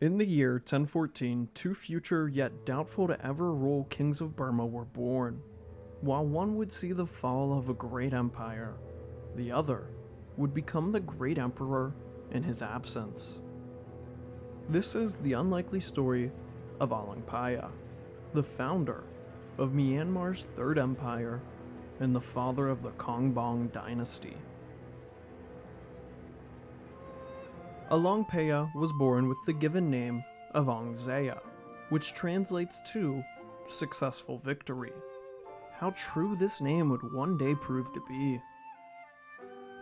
In the year 1014, two future yet doubtful to ever rule kings of Burma were born. While one would see the fall of a great empire, the other would become the great emperor in his absence. This is the unlikely story of Alaungpaya, the founder of Myanmar's third empire and the father of the Konbaung dynasty. Alaungpaya was born with the given name of Ongzea, which translates to successful victory. How true this name would one day prove to be.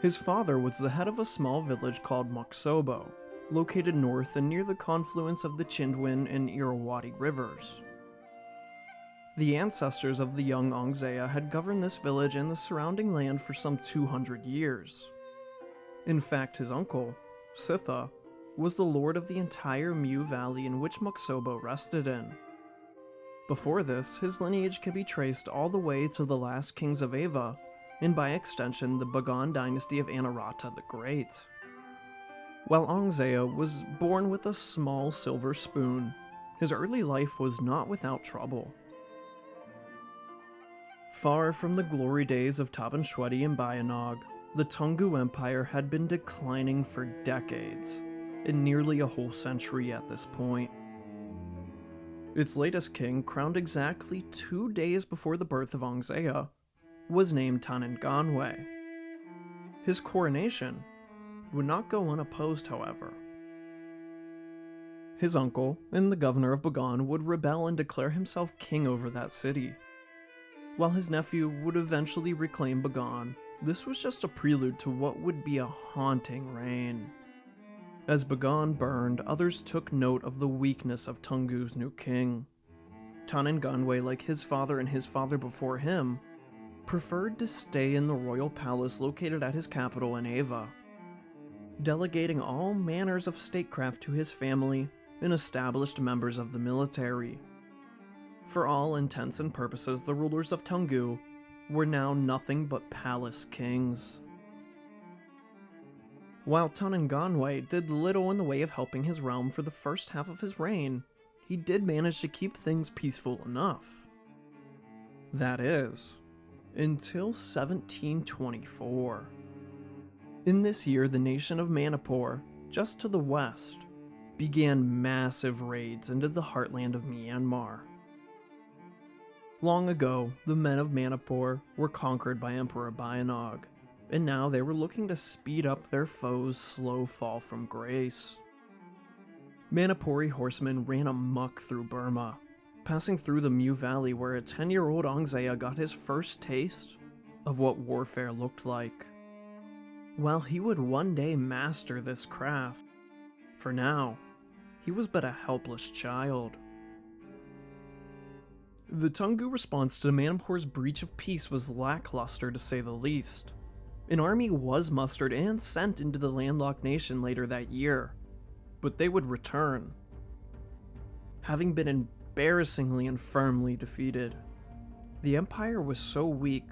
His father was the head of a small village called Moksobo, located north and near the confluence of the Chindwin and Irrawaddy rivers. The ancestors of the young Ongzea had governed this village and the surrounding land for some 200 years. In fact, his uncle, Sitha, was the lord of the entire Mu Valley in which Moksobo rested in. Before this, his lineage can be traced all the way to the last kings of Ava, and by extension the Bagan dynasty of Anarata the Great. While Ongzea was born with a small silver spoon, his early life was not without trouble. Far from the glory days of Taban Shwedi and Bayanog, the Tungu Empire had been declining for decades, in nearly a whole century at this point. Its latest king, crowned exactly 2 days before the birth of Ongzea, was named Hmannan Yazawin. His coronation would not go unopposed, however. His uncle and the governor of Bagan would rebel and declare himself king over that city. While his nephew would eventually reclaim Bagan, this was just a prelude to what would be a haunting reign. As Bagan burned, others took note of the weakness of Tungu's new king. Hmannan Yazawin, like his father and his father before him, preferred to stay in the royal palace located at his capital in Ava, delegating all manners of statecraft to his family and established members of the military. For all intents and purposes, the rulers of Tungu were now nothing but palace kings. While Hmannan Yazawin did little in the way of helping his realm for the first half of his reign, he did manage to keep things peaceful enough. That is, until 1724. In this year, the nation of Manipur, just to the west, began massive raids into the heartland of Myanmar. Long ago, the men of Manipur were conquered by Emperor Bayanog, and now they were looking to speed up their foes' slow fall from grace. Manipuri horsemen ran amok through Burma, passing through the Mu Valley where a 10-year-old Ongzea got his first taste of what warfare looked like. While he would one day master this craft, for now, he was but a helpless child. The Tungu response to Manipur's breach of peace was lackluster to say the least. An army was mustered and sent into the landlocked nation later that year, but they would return, having been embarrassingly and firmly defeated. The empire was so weak,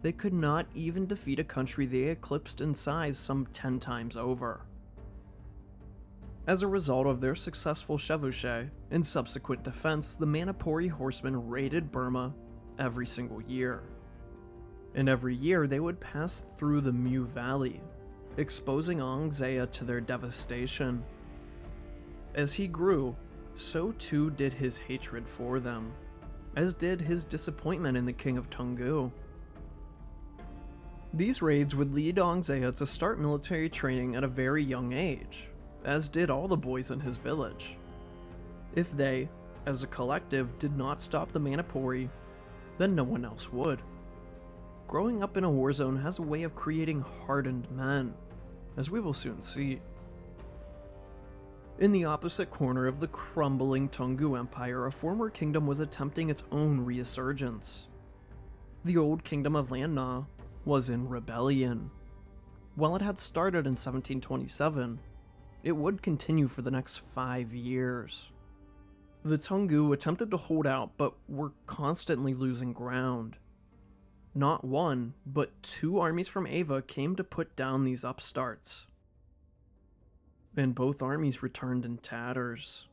they could not even defeat a country they eclipsed in size some 10 times over. As a result of their successful chevauchée and subsequent defense, the Manipuri horsemen raided Burma every single year. And every year they would pass through the Mu Valley, exposing Ongzea to their devastation. As he grew, so too did his hatred for them, as did his disappointment in the king of Tungu. These raids would lead Ongzea to start military training at a very young age, as did all the boys in his village. If they, as a collective, did not stop the Manipuri, then no one else would. Growing up in a war zone has a way of creating hardened men, as we will soon see. In the opposite corner of the crumbling Tungu Empire, a former kingdom was attempting its own resurgence. The old kingdom of Landna was in rebellion. While it had started in 1727, it would continue for the next 5 years. The Tungu attempted to hold out, but were constantly losing ground. Not one, but 2 armies from Ava came to put down these upstarts. and both armies returned in tatters.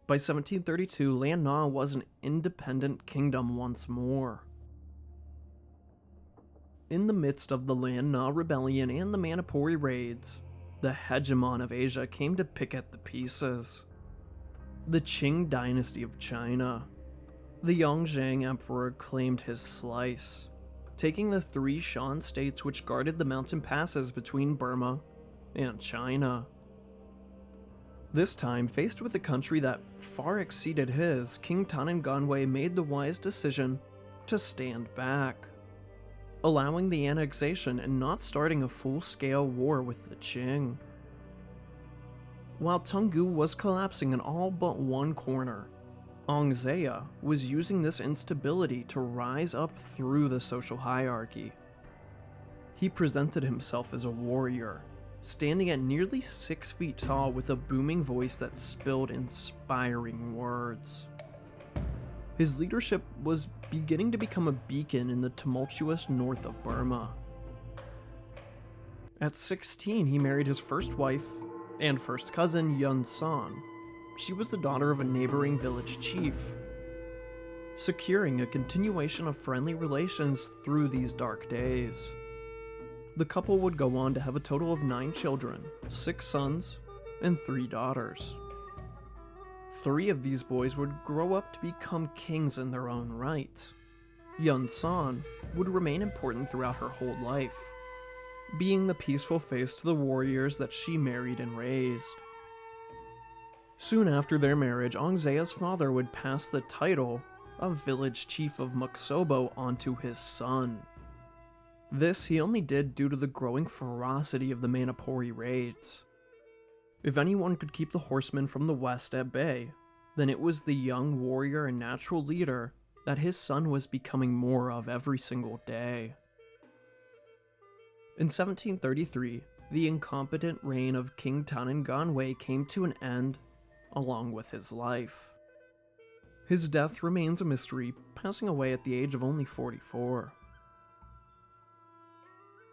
By 1732, Lan Na was an independent kingdom once more. In the midst of the Lan Na rebellion and the Manipuri raids, the hegemon of Asia came to pick at the pieces. The Qing Dynasty of China. The Yongzheng Emperor claimed his slice, taking the 3 Shan states which guarded the mountain passes between Burma and China. This time, faced with a country that far exceeded his, King Tannenganwei made the wise decision to stand back, allowing the annexation and not starting a full-scale war with the Qing. While Tungu was collapsing in all but one corner, Ongzea was using this instability to rise up through the social hierarchy. He presented himself as a warrior, standing at nearly 6 feet tall with a booming voice that spilled inspiring words. His leadership was beginning to become a beacon in the tumultuous north of Burma. At 16, he married his first wife and first cousin, Yun San. She was the daughter of a neighboring village chief, securing a continuation of friendly relations through these dark days. The couple would go on to have a total of 9 children, 6 sons and 3 daughters. 3 of these boys would grow up to become kings in their own right. Yun San would remain important throughout her whole life, being the peaceful face to the warriors that she married and raised. Soon after their marriage, Ongzea's father would pass the title of village chief of Muksobo onto his son. This he only did due to the growing ferocity of the Manipuri raids. If anyone could keep the horsemen from the west at bay, then it was the young warrior and natural leader that his son was becoming more of every single day. In 1733, the incompetent reign of King Tannenganwei came to an end along with his life. His death remains a mystery, passing away at the age of only 44.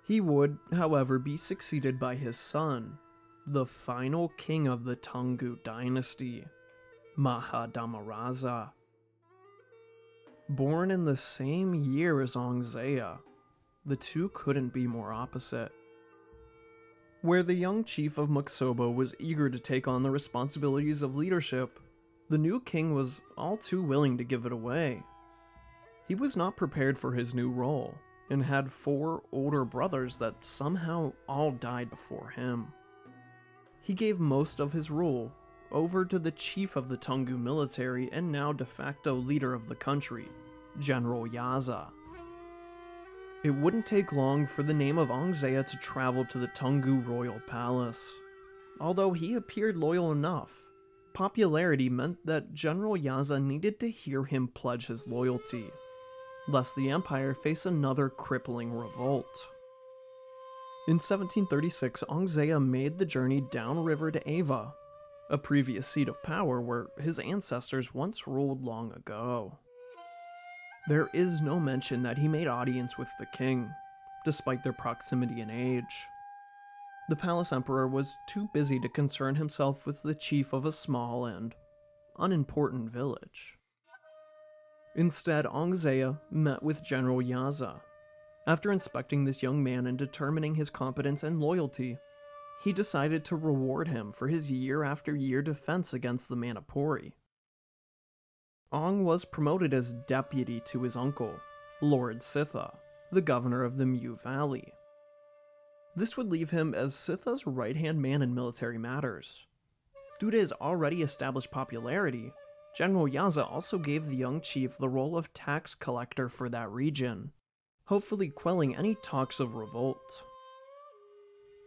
He would, however, be succeeded by his son, the final king of the Tungu dynasty, Mahadamaraza. Born in the same year as Ongzea, the two couldn't be more opposite. Where the young chief of Muksobo was eager to take on the responsibilities of leadership, the new king was all too willing to give it away. He was not prepared for his new role, and had 4 older brothers that somehow all died before him. He gave most of his rule over to the chief of the Tungu military and now de facto leader of the country, General Yaza. It wouldn't take long for the name of Ongzea to travel to the Tungu royal palace. Although he appeared loyal enough, popularity meant that General Yaza needed to hear him pledge his loyalty, lest the empire face another crippling revolt. In 1736, Ongzea made the journey downriver to Ava, a previous seat of power where his ancestors once ruled long ago. There is no mention that he made audience with the king, despite their proximity in age. The palace emperor was too busy to concern himself with the chief of a small and unimportant village. Instead, Ongzea met with General Yaza. After inspecting this young man and determining his competence and loyalty, he decided to reward him for his year-after-year defense against the Manipuri. Ong was promoted as deputy to his uncle, Lord Sitha, the governor of the Mu Valley. This would leave him as Sitha's right-hand man in military matters. Due to his already established popularity, General Yaza also gave the young chief the role of tax collector for that region, hopefully quelling any talks of revolt.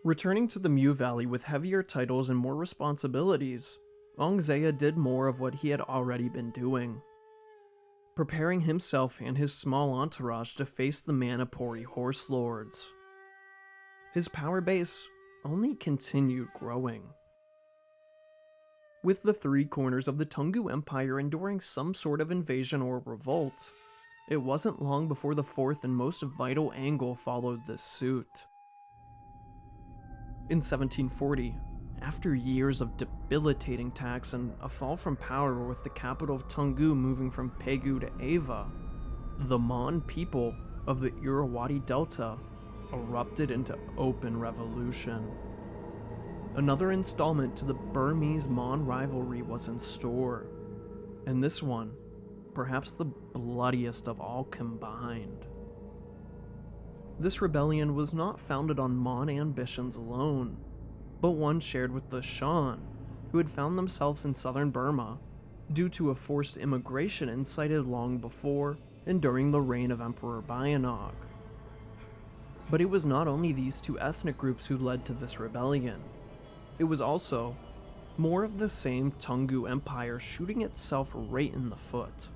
Returning to the Mu Valley with heavier titles and more responsibilities, Ongzea did more of what he had already been doing, preparing himself and his small entourage to face the Manipuri horse lords. His power base only continued growing. With the 3 corners of the Tungu Empire enduring some sort of invasion or revolt, it wasn't long before the 4th and most vital angle followed this suit. In 1740, After years of debilitating attacks and a fall from power with the capital of Toungoo moving from Pegu to Ava, the Mon people of the Irrawaddy Delta erupted into open revolution. Another installment to the Burmese-Mon rivalry was in store, and this one, perhaps the bloodiest of all combined. This rebellion was not founded on Mon ambitions alone, but one shared with the Shan, who had found themselves in southern Burma due to a forced immigration incited long before and during the reign of Emperor Bayanog. But it was not only these two ethnic groups who led to this rebellion. It was also more of the same Toungoo Empire shooting itself right in the foot.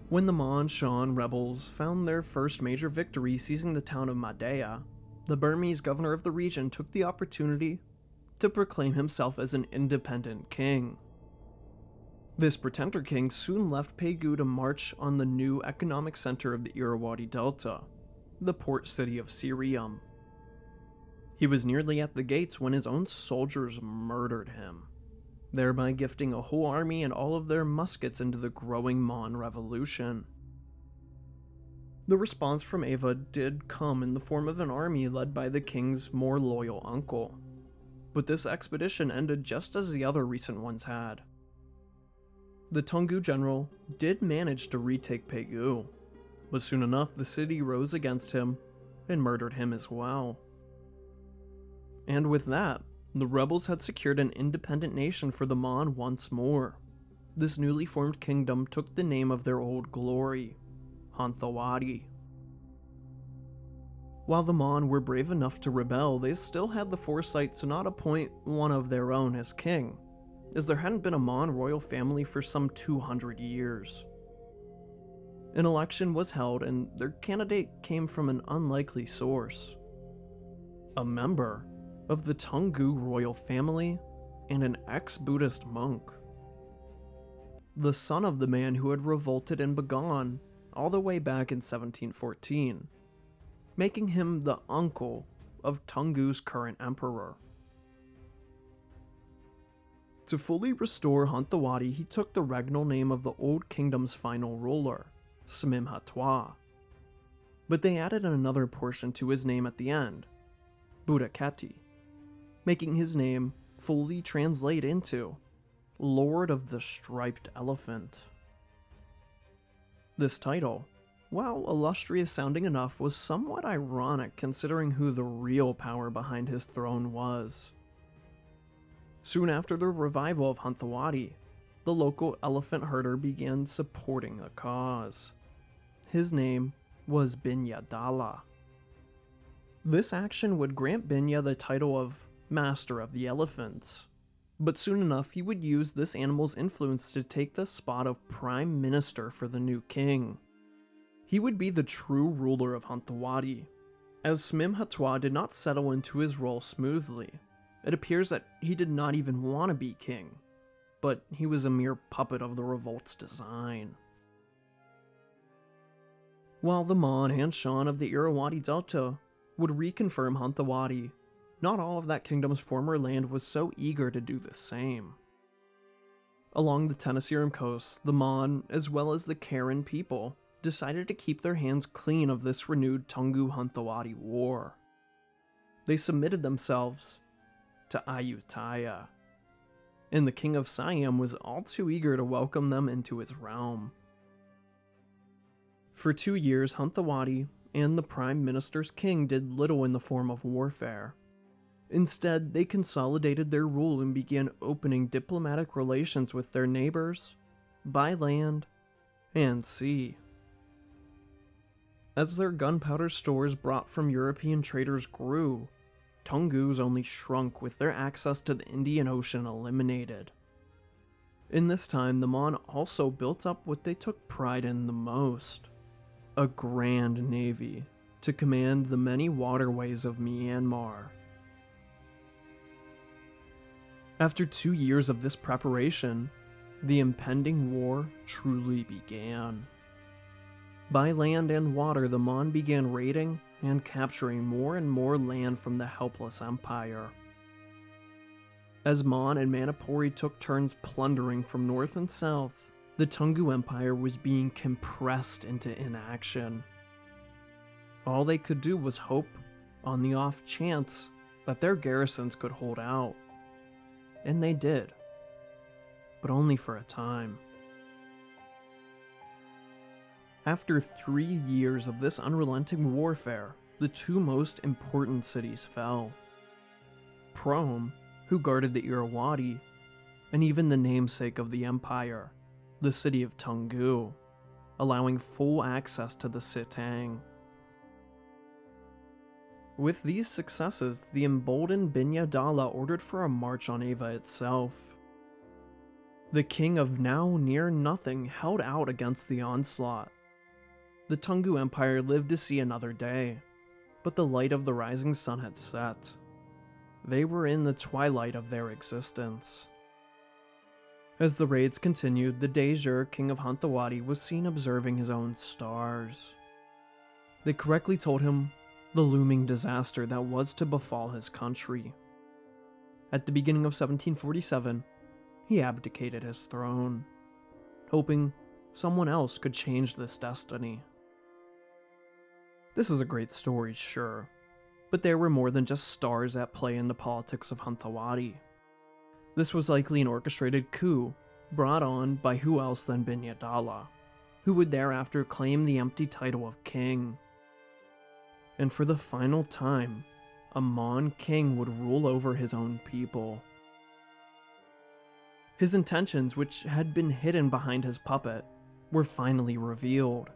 When the Mon Shan rebels found their first major victory seizing the town of Madea, the Burmese governor of the region took the opportunity to proclaim himself as an independent king. This pretender king soon left Pegu to march on the new economic center of the Irrawaddy Delta, the port city of Sirium. He was nearly at the gates when his own soldiers murdered him, thereby gifting a whole army and all of their muskets into the growing Mon revolution. The response from Ava did come in the form of an army led by the king's more loyal uncle, but this expedition ended just as the other recent ones had. The Toungoo general did manage to retake Pegu, but soon enough the city rose against him and murdered him as well. And with that, the rebels had secured an independent nation for the Mon once more. This newly formed kingdom took the name of their old glory, Hanthawadi. While the Mon were brave enough to rebel, they still had the foresight to not appoint one of their own as king, as there hadn't been a Mon royal family for some 200 years. An election was held and their candidate came from an unlikely source. A member of the Toungoo royal family and an ex-Buddhist monk. The son of the man who had revolted and begone all the way back in 1714, making him the uncle of Toungoo's current emperor. To fully restore Hanthawadi, he took the regnal name of the old kingdom's final ruler, Smim Hatwa. But they added another portion to his name at the end, Budaketi, making his name fully translate into Lord of the Striped Elephant. This title, while illustrious sounding enough, was somewhat ironic considering who the real power behind his throne was. Soon after the revival of Hanthawadi, the local elephant herder began supporting the cause. His name was Binyadala. This action would grant Binya the title of Master of the Elephants, but soon enough he would use this animal's influence to take the spot of Prime Minister for the new king. He would be the true ruler of Hanthawadi, as Smim Hatwa did not settle into his role smoothly. It appears that he did not even want to be king, but he was a mere puppet of the revolt's design. While the Mon and Shan of the Irrawaddy Delta would reconfirm Hanthawadi, not all of that kingdom's former land was so eager to do the same. Along the Tenasserim coast, the Mon, as well as the Karen people, decided to keep their hands clean of this renewed Toungoo-Hanthawadi war. They submitted themselves to Ayutthaya, and the king of Siam was all too eager to welcome them into his realm. For 2 years, Hanthawadi and the Prime Minister's king did little in the form of warfare. Instead, they consolidated their rule and began opening diplomatic relations with their neighbors, by land and sea. As their gunpowder stores brought from European traders grew, Toungoo's only shrunk with their access to the Indian Ocean eliminated. In this time, the Mon also built up what they took pride in the most, a grand navy to command the many waterways of Myanmar. After 2 years of this preparation, the impending war truly began. By land and water, the Mon began raiding and capturing more and more land from the helpless empire. As Mon and Manipuri took turns plundering from north and south, the Toungoo Empire was being compressed into inaction. All they could do was hope, on the off chance, that their garrisons could hold out. And they did. But only for a time. After 3 years of this unrelenting warfare, the two most important cities fell. Prome, who guarded the Irrawaddy, and even the namesake of the empire, the city of Toungoo, allowing full access to the Sitang. With these successes, the emboldened Binyadala ordered for a march on Ava itself. The king of now near nothing held out against the onslaught. The Toungoo Empire lived to see another day, but the light of the rising sun had set. They were in the twilight of their existence. As the raids continued, the Dejur, king of Hanthawaddy, was seen observing his own stars. They correctly told him the looming disaster that was to befall his country. At the beginning of 1747, he abdicated his throne, hoping someone else could change this destiny. This is a great story, sure, but there were more than just stars at play in the politics of Hanthawaddy. This was likely an orchestrated coup, brought on by who else than Binyadala, who would thereafter claim the empty title of king. And for the final time, a Mon king would rule over his own people. His intentions, which had been hidden behind his puppet, were finally revealed.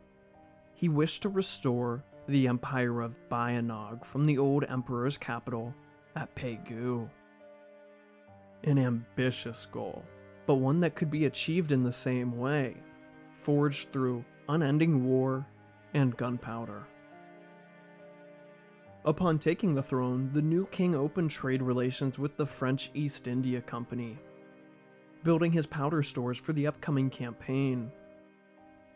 He wished to restore the Empire of Bayanog from the old emperor's capital at Pegu. An ambitious goal, but one that could be achieved in the same way, forged through unending war and gunpowder. Upon taking the throne, the new king opened trade relations with the French East India Company, building his powder stores for the upcoming campaign.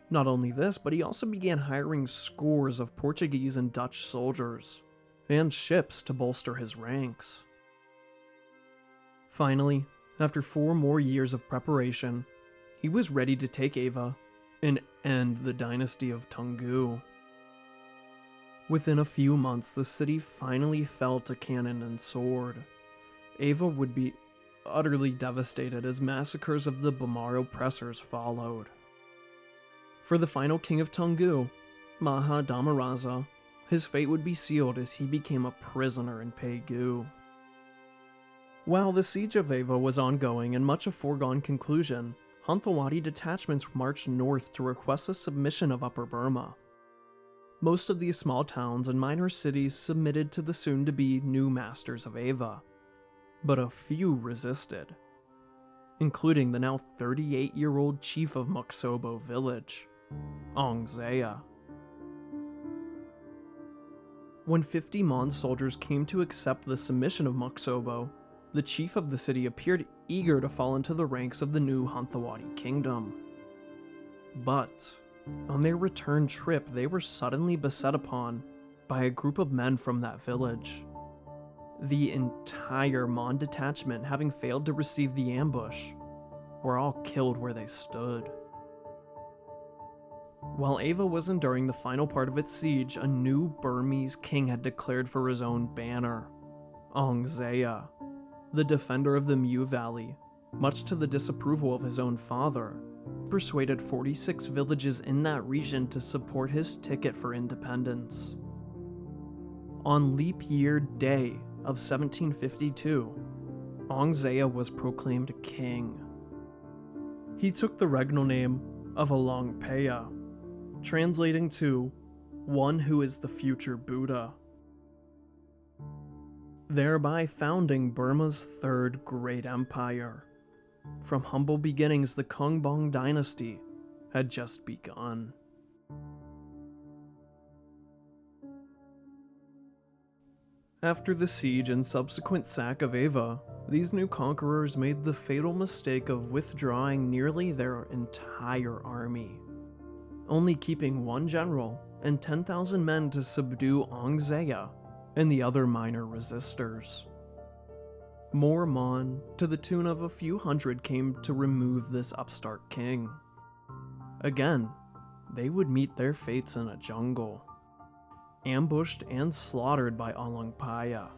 Not only this, but he also began hiring scores of Portuguese and Dutch soldiers, and ships to bolster his ranks. Finally, after 4 more years of preparation, he was ready to take Ava and end the dynasty of Toungoo. Within a few months, the city finally fell to cannon and sword. Ava would be utterly devastated as massacres of the Bamar oppressors followed. For the final king of Toungoo, Maha Dhamaraza, his fate would be sealed as he became a prisoner in Pegu. While the siege of Ava was ongoing and much a foregone conclusion, Hanthawaddy detachments marched north to request a submission of Upper Burma. Most of these small towns and minor cities submitted to the soon-to-be new masters of Ava, but a few resisted, including the now 38-year-old chief of Muksobo village, Aung Zaea. When 50 Mon soldiers came to accept the submission of Muksobo, the chief of the city appeared eager to fall into the ranks of the new Hanthawaddy kingdom. But on their return trip, they were suddenly beset upon by a group of men from that village. The entire Mon detachment, having failed to receive the ambush, were all killed where they stood. While Ava was enduring the final part of its siege, a new Burmese king had declared for his own banner, Aung Zaea, the defender of the Mu Valley, much to the disapproval of his own father, persuaded 46 villages in that region to support his ticket for independence. On leap year day of 1752, Aung Zaea was proclaimed king. He took the regnal name of Alaungpaya, translating to one who is the future Buddha, thereby founding Burma's third great empire. From humble beginnings, the Konbaung Dynasty had just begun. After the siege and subsequent sack of Ava, these new conquerors made the fatal mistake of withdrawing nearly their entire army, only keeping one general and 10,000 men to subdue Aung Zaea and the other minor resistors. More Mon, to the tune of a few hundred, came to remove this upstart king. Again, they would meet their fates in a jungle, ambushed and slaughtered by Alaungpaya.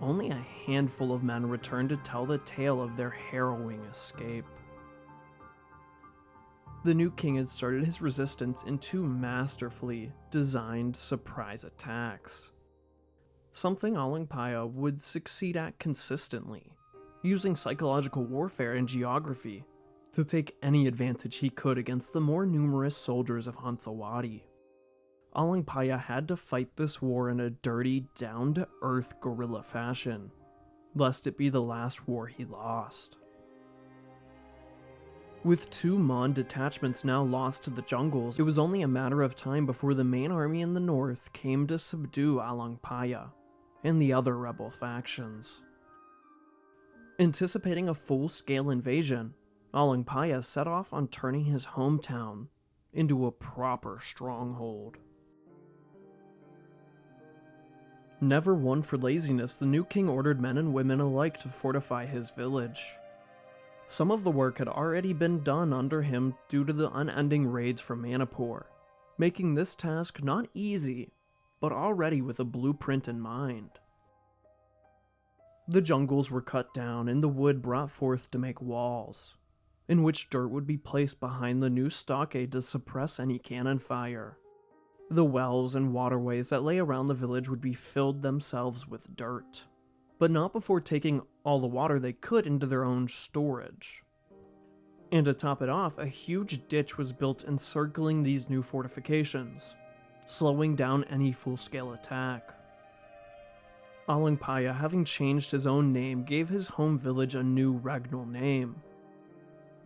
Only a handful of men returned to tell the tale of their harrowing escape. The new king had started his resistance in two masterfully designed surprise attacks, something Alaungpaya would succeed at consistently, using psychological warfare and geography to take any advantage he could against the more numerous soldiers of Hanthawadi. Alaungpaya had to fight this war in a dirty, down-to-earth guerrilla fashion, lest it be the last war he lost. With two Mon detachments now lost to the jungles, it was only a matter of time before the main army in the north came to subdue Alaungpaya and the other rebel factions. Anticipating a full-scale invasion, Alaungpaya set off on turning his hometown into a proper stronghold. Never one for laziness, the new king ordered men and women alike to fortify his village. Some of the work had already been done under him due to the unending raids from Manipur, making this task not easy, but already with a blueprint in mind. The jungles were cut down and the wood brought forth to make walls, in which dirt would be placed behind the new stockade to suppress any cannon fire. The wells and waterways that lay around the village would be filled themselves with dirt, but not before taking all the water they could into their own storage. And to top it off, a huge ditch was built encircling these new fortifications, slowing down any full-scale attack. Alaungpaya, having changed his own name, gave his home village a new regnal name.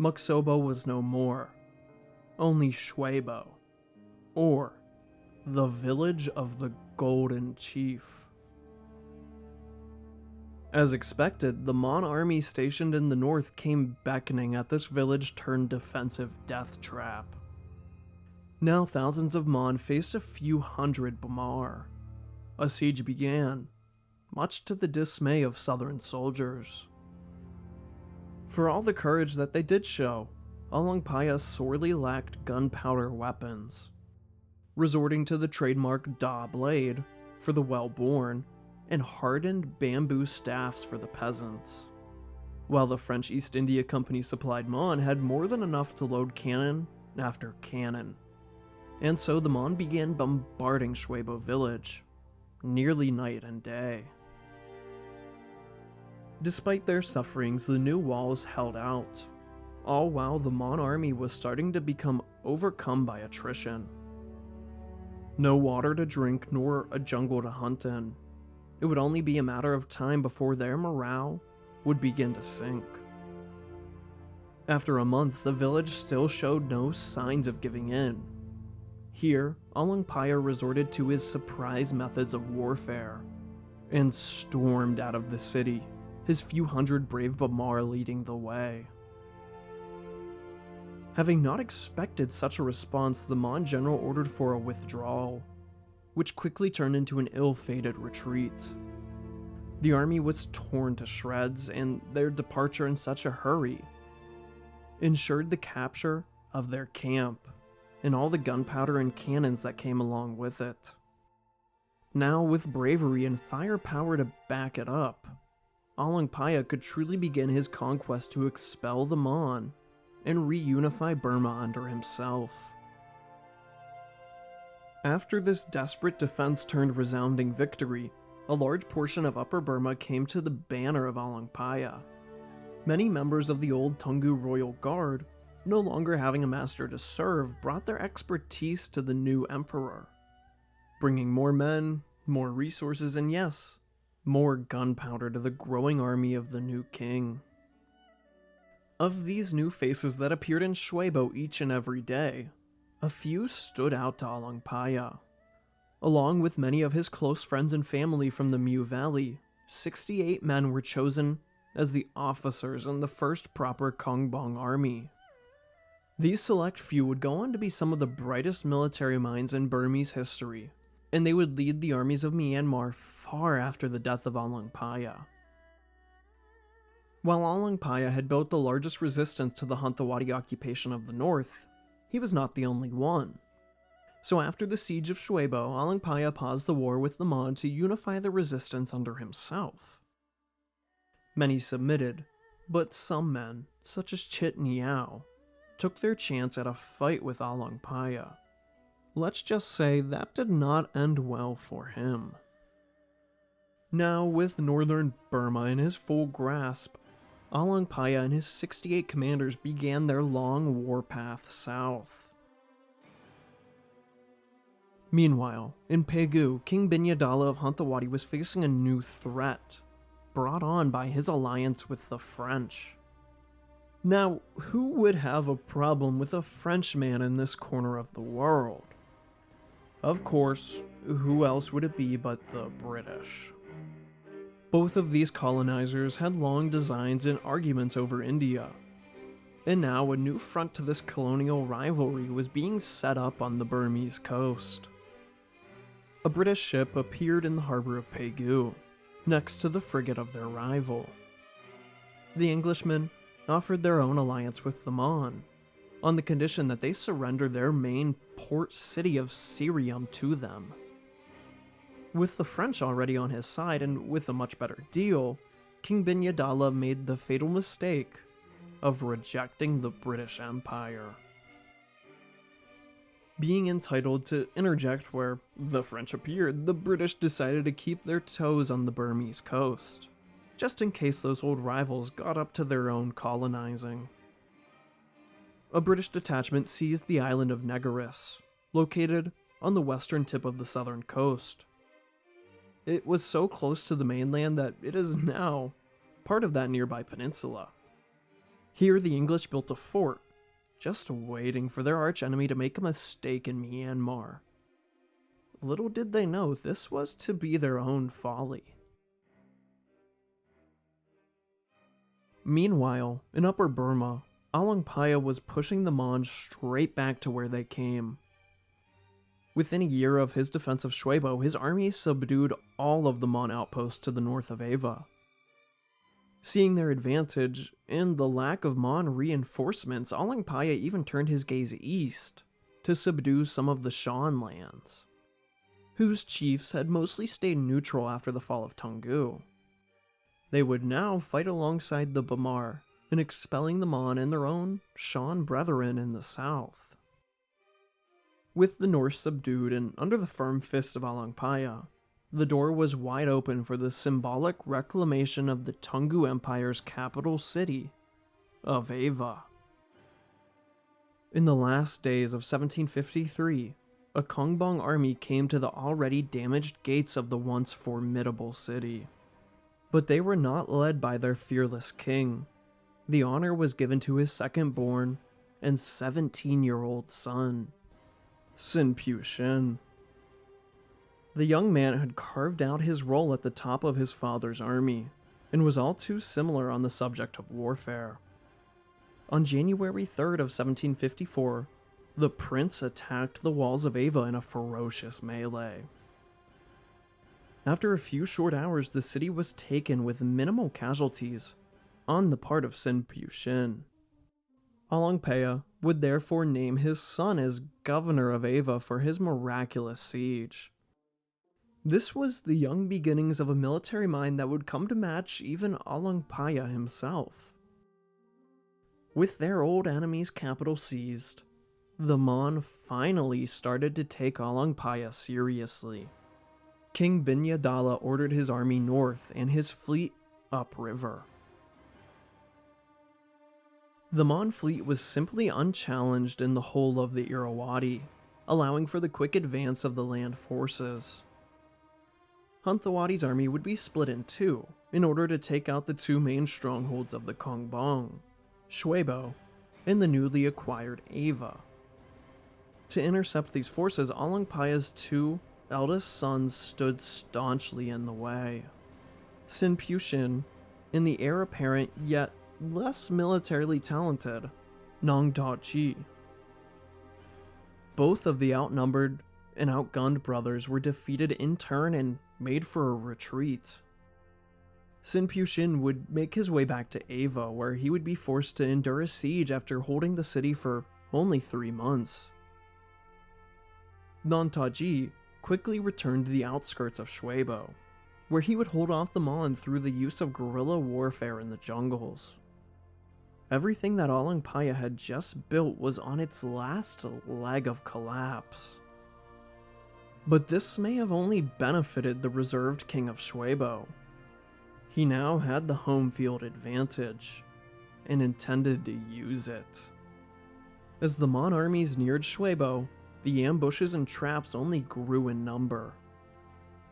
Muksobo was no more, only Shwebo, or the Village of the Golden Chief. As expected, the Mon army stationed in the north came beckoning at this village-turned-defensive death trap. Now thousands of Mon faced a few hundred Bamar. A siege began, much to the dismay of southern soldiers. For all the courage that they did show, Alaungpaya sorely lacked gunpowder weapons, resorting to the trademark Da blade for the well-born and hardened bamboo staffs for the peasants. While the French East India Company supplied Mon had more than enough to load cannon after cannon, and so the Mon began bombarding Shwebo village, nearly night and day. Despite their sufferings, the new walls held out, all while the Mon army was starting to become overcome by attrition. No water to drink nor a jungle to hunt in. It would only be a matter of time before their morale would begin to sink. After a month, the village still showed no signs of giving in. Here, Alaungpaya resorted to his surprise methods of warfare and stormed out of the city, his few hundred brave Bamar leading the way. Having not expected such a response, the Mon general ordered for a withdrawal, which quickly turned into an ill-fated retreat. The army was torn to shreds, and their departure in such a hurry ensured the capture of their camp and all the gunpowder and cannons that came along with it. Now, with bravery and firepower to back it up, Alaungpaya could truly begin his conquest to expel the Mon and reunify Burma under himself. After this desperate defense turned resounding victory, a large portion of Upper Burma came to the banner of Alaungpaya. Many members of the old Tungu Royal Guard, no longer having a master to serve, brought their expertise to the new emperor, bringing more men, more resources, and yes, more gunpowder to the growing army of the new king. Of these new faces that appeared in Shwebo each and every day, a few stood out to Alaungpaya. Along with many of his close friends and family from the Mu Valley, 68 men were chosen as the officers in the first proper Konbaung army. These select few would go on to be some of the brightest military minds in Burmese history, and they would lead the armies of Myanmar far after the death of Alaungpaya. While Alaungpaya had built the largest resistance to the Hanthawaddy occupation of the north, he was not the only one. So after the siege of Shwebo, Alaungpaya paused the war with the Mon to unify the resistance under himself. Many submitted, but some men, such as Chit Niao, took their chance at a fight with Alaungpaya. Let's just say that did not end well for him. Now, with northern Burma in his full grasp, Alaungpaya and his 68 commanders began their long warpath south. Meanwhile, in Pegu, King Binyadala of Hanthawaddy was facing a new threat, brought on by his alliance with the French. Now, who would have a problem with a Frenchman in this corner of the world? Of course, who else would it be but the British? Both of these colonizers had long designs and arguments over India, and now a new front to this colonial rivalry was being set up on the Burmese coast. A British ship appeared in the harbor of Pegu, next to the frigate of their rival. The Englishmen offered their own alliance with the Mon, on the condition that they surrender their main port city of Syrium to them. With the French already on his side and with a much better deal, King Binyadala made the fatal mistake of rejecting the British Empire. Being entitled to interject where the French appeared, the British decided to keep their toes on the Burmese coast, just in case those old rivals got up to their own colonizing. A British detachment seized the island of Negeris, located on the western tip of the southern coast. It was so close to the mainland that it is now part of that nearby peninsula. Here the English built a fort, just waiting for their archenemy to make a mistake in Myanmar. Little did they know this was to be their own folly. Meanwhile, in Upper Burma, Alaungpaya was pushing the Mon straight back to where they came. Within a year of his defense of Shwebo, his army subdued all of the Mon outposts to the north of Ava. Seeing their advantage and the lack of Mon reinforcements, Alaungpaya even turned his gaze east to subdue some of the Shan lands, whose chiefs had mostly stayed neutral after the fall of Toungoo. They would now fight alongside the Bamar in expelling the Mon and their own Shan brethren in the south. With the north subdued and under the firm fist of Alaungpaya, the door was wide open for the symbolic reclamation of the Toungoo Empire's capital city of Ava. In the last days of 1753, a Konbaung army came to the already damaged gates of the once formidable city. But they were not led by their fearless king. The honor was given to his second-born and 17-year-old son, Sin Pu Shin. The young man had carved out his role at the top of his father's army, and was all too similar on the subject of warfare. On January 3rd of 1754, the prince attacked the walls of Ava in a ferocious melee. After a few short hours, the city was taken with minimal casualties on the part of Sin Pu Shin. Alaungpaya would therefore name his son as governor of Ava for his miraculous siege. This was the young beginnings of a military mind that would come to match even Alaungpaya himself. With their old enemy's capital seized, the Mon finally started to take Alaungpaya seriously. King Binyadala ordered his army north and his fleet upriver. The Mon fleet was simply unchallenged in the whole of the Irrawaddy, allowing for the quick advance of the land forces. Hanthawaddy's army would be split in two in order to take out the two main strongholds of the Konbaung, Shwebo, and the newly acquired Ava. To intercept these forces, Alaungpaya's two eldest sons stood staunchly in the way. Sin Pu Shin, and the heir apparent yet less militarily talented, Nong Da Chi. Both of the outnumbered and outgunned brothers were defeated in turn and made for a retreat. Sin Pushin would make his way back to Ava, where he would be forced to endure a siege after holding the city for only 3 months. Nontaji quickly returned to the outskirts of Shuebo, where he would hold off the Mon through the use of guerrilla warfare in the jungles. Everything that Alaungpaya had just built was on its last leg of collapse. But this may have only benefited the reserved king of Shuebo. He now had the home field advantage, and intended to use it. As the Mon armies neared Shuebo, the ambushes and traps only grew in number.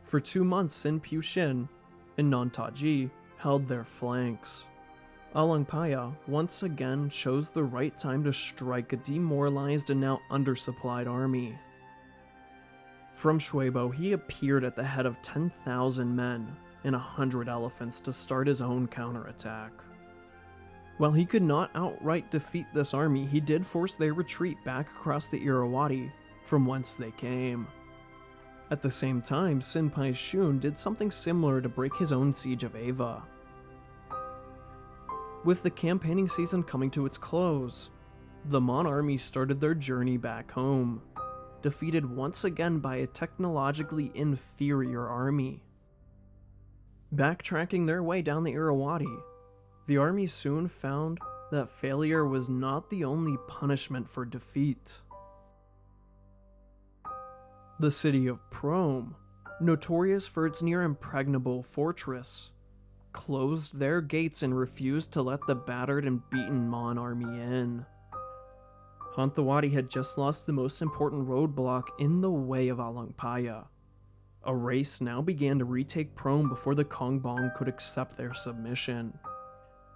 For 2 months, Sin Pushin and Nontaji held their flanks. Alaungpaya once again chose the right time to strike a demoralized and now undersupplied army. From Shuebo, he appeared at the head of 10,000 men and 100 elephants to start his own counterattack. While he could not outright defeat this army, he did force their retreat back across the Irrawaddy, from whence they came. At the same time, Sin Shun did something similar to break his own siege of Ava. With the campaigning season coming to its close, the Mon army started their journey back home, defeated once again by a technologically inferior army. Backtracking their way down the Irrawaddy, the army soon found that failure was not the only punishment for defeat. The city of Prome, notorious for its near impregnable fortress, closed their gates and refused to let the battered and beaten Mon army in. Hanthawadi had just lost the most important roadblock in the way of Alaungpaya. A race now began to retake Prome before the Konbaung could accept their submission,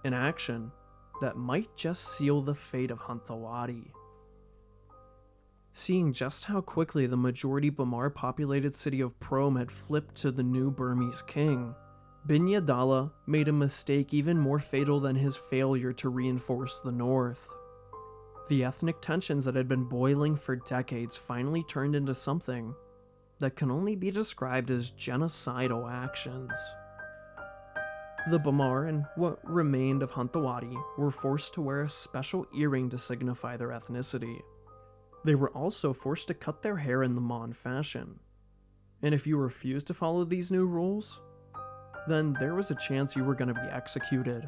an action that might just seal the fate of Hanthawadi. Seeing just how quickly the majority Bamar populated city of Prome had flipped to the new Burmese king, Binyadala made a mistake even more fatal than his failure to reinforce the north. The ethnic tensions that had been boiling for decades finally turned into something that can only be described as genocidal actions. The Bamar and what remained of Hanthawadi were forced to wear a special earring to signify their ethnicity. They were also forced to cut their hair in the Mon fashion. And if you refused to follow these new rules, then there was a chance you were going to be executed.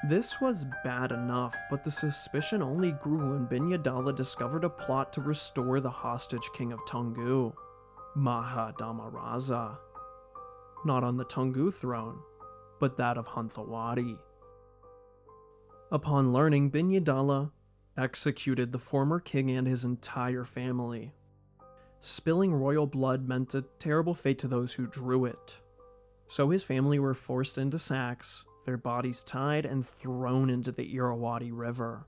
This was bad enough, but the suspicion only grew when Binyadala discovered a plot to restore the hostage king of Tungu, Maha Dhamaraza. Not on the Tungu throne, but that of Hanthawadi. Upon learning, Binyadala executed the former king and his entire family. Spilling royal blood meant a terrible fate to those who drew it. So his family were forced into sacks, their bodies tied and thrown into the Irrawaddy River,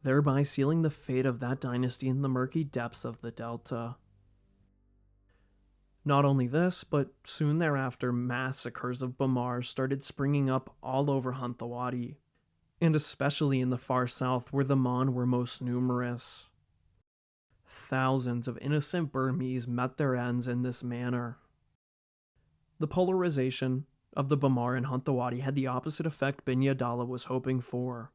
thereby sealing the fate of that dynasty in the murky depths of the Delta. Not only this, but soon thereafter massacres of Bamar started springing up all over Hanthawadi, and especially in the far south where the Mon were most numerous. Thousands of innocent Burmese met their ends in this manner. The polarization of the Bamar and Hanthawadi had the opposite effect Binyadala was hoping for.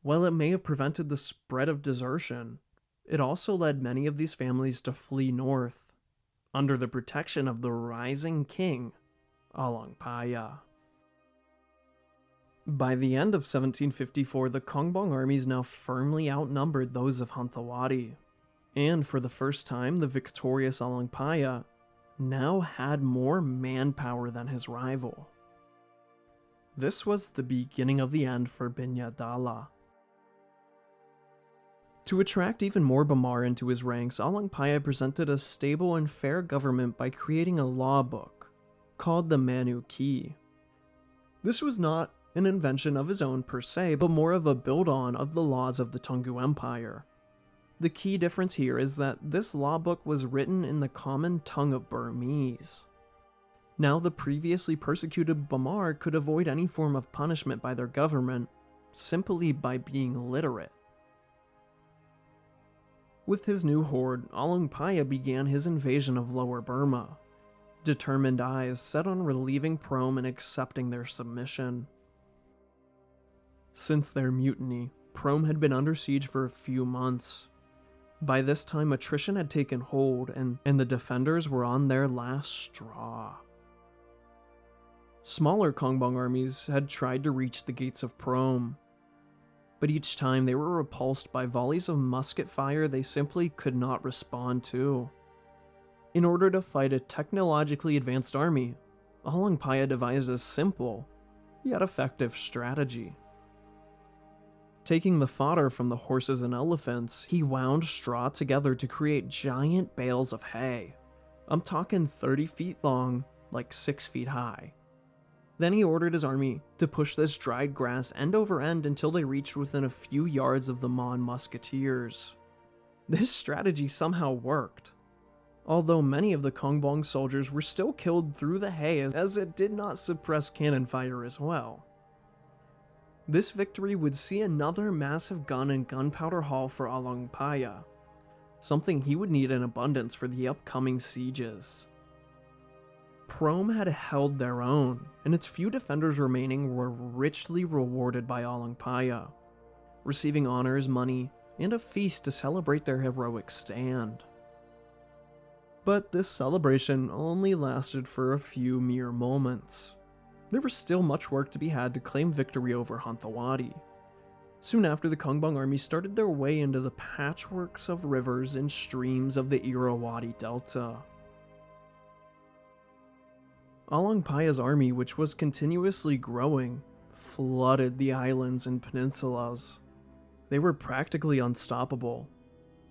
While it may have prevented the spread of desertion, it also led many of these families to flee north, under the protection of the rising king, Alaungpaya. By the end of 1754, the Konbaung armies now firmly outnumbered those of Hanthawadi, and for the first time, the victorious Alaungpaya now had more manpower than his rival. This was the beginning of the end for Binyadala. To attract even more Bamar into his ranks, Alaungpaya presented a stable and fair government by creating a law book called the Manu Ki. This was not an invention of his own per se, but more of a build-on of the laws of the Tungu Empire. The key difference here is that this law book was written in the common tongue of Burmese. Now the previously persecuted Bamar could avoid any form of punishment by their government simply by being literate. With his new horde, Alaungpaya began his invasion of Lower Burma, determined eyes set on relieving Prome and accepting their submission. Since their mutiny, Prome had been under siege for a few months. By this time, attrition had taken hold, and the defenders were on their last straw. Smaller Konbaung armies had tried to reach the gates of Prome, but each time they were repulsed by volleys of musket fire they simply could not respond to. In order to fight a technologically advanced army, Alaungpaya devised a simple, yet effective strategy. Taking the fodder from the horses and elephants, he wound straw together to create giant bales of hay. I'm talking 30 feet long, like 6 feet high. Then he ordered his army to push this dried grass end over end until they reached within a few yards of the Mon musketeers. This strategy somehow worked, although many of the Konbaung soldiers were still killed through the hay as it did not suppress cannon fire as well. This victory would see another massive gun and gunpowder haul for Alaungpaya, something he would need in abundance for the upcoming sieges. Prome had held their own, and its few defenders remaining were richly rewarded by Alaungpaya, receiving honors, money, and a feast to celebrate their heroic stand. But this celebration only lasted for a few mere moments. There was still much work to be had to claim victory over Hanthawadi. Soon after, the Konbaung army started their way into the patchworks of rivers and streams of the Irrawaddy Delta. Alaungpaya's army, which was continuously growing, flooded the islands and peninsulas. They were practically unstoppable.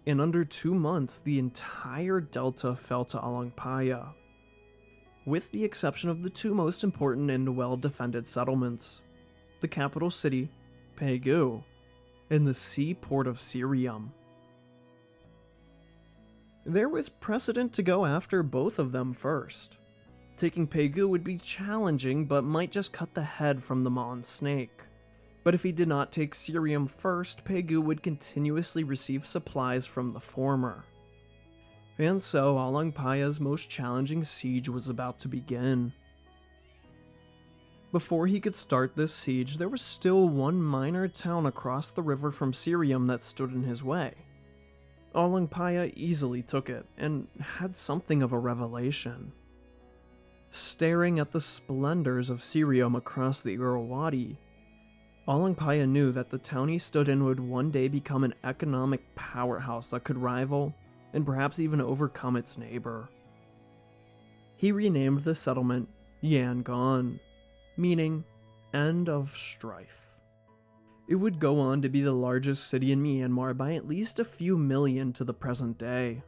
In under 2 months, the entire delta fell to Alaungpaya, with the exception of the two most important and well-defended settlements, the capital city, Pegu, and the seaport of Sirium. There was precedent to go after both of them first. Taking Pegu would be challenging, but might just cut the head from the Mon snake. But if he did not take Sirium first, Pegu would continuously receive supplies from the former. And so, Alaungpaya's most challenging siege was about to begin. Before he could start this siege, there was still one minor town across the river from Sirium that stood in his way. Alaungpaya easily took it, and had something of a revelation. Staring at the splendors of Sirium across the Irrawaddy, Alaungpaya knew that the town he stood in would one day become an economic powerhouse that could rival and perhaps even overcome its neighbor. He renamed the settlement Yangon, meaning end of strife. It would go on to be the largest city in Myanmar by at least a few million to the present day.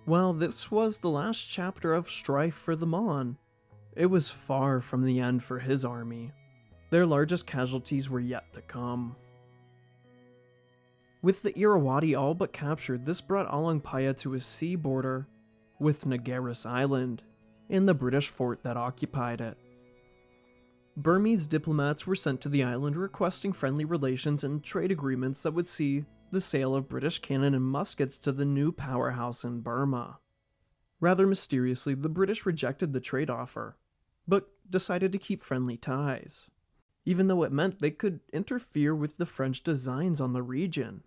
While this was the last chapter of strife for the Mon, it was far from the end for his army. Their largest casualties were yet to come. With the Irrawaddy all but captured, this brought Alaungpaya to a sea border with Nagaris Island and the British fort that occupied it. Burmese diplomats were sent to the island requesting friendly relations and trade agreements that would see the sale of British cannon and muskets to the new powerhouse in Burma. Rather mysteriously, the British rejected the trade offer, but decided to keep friendly ties, even though it meant they could interfere with the French designs on the region.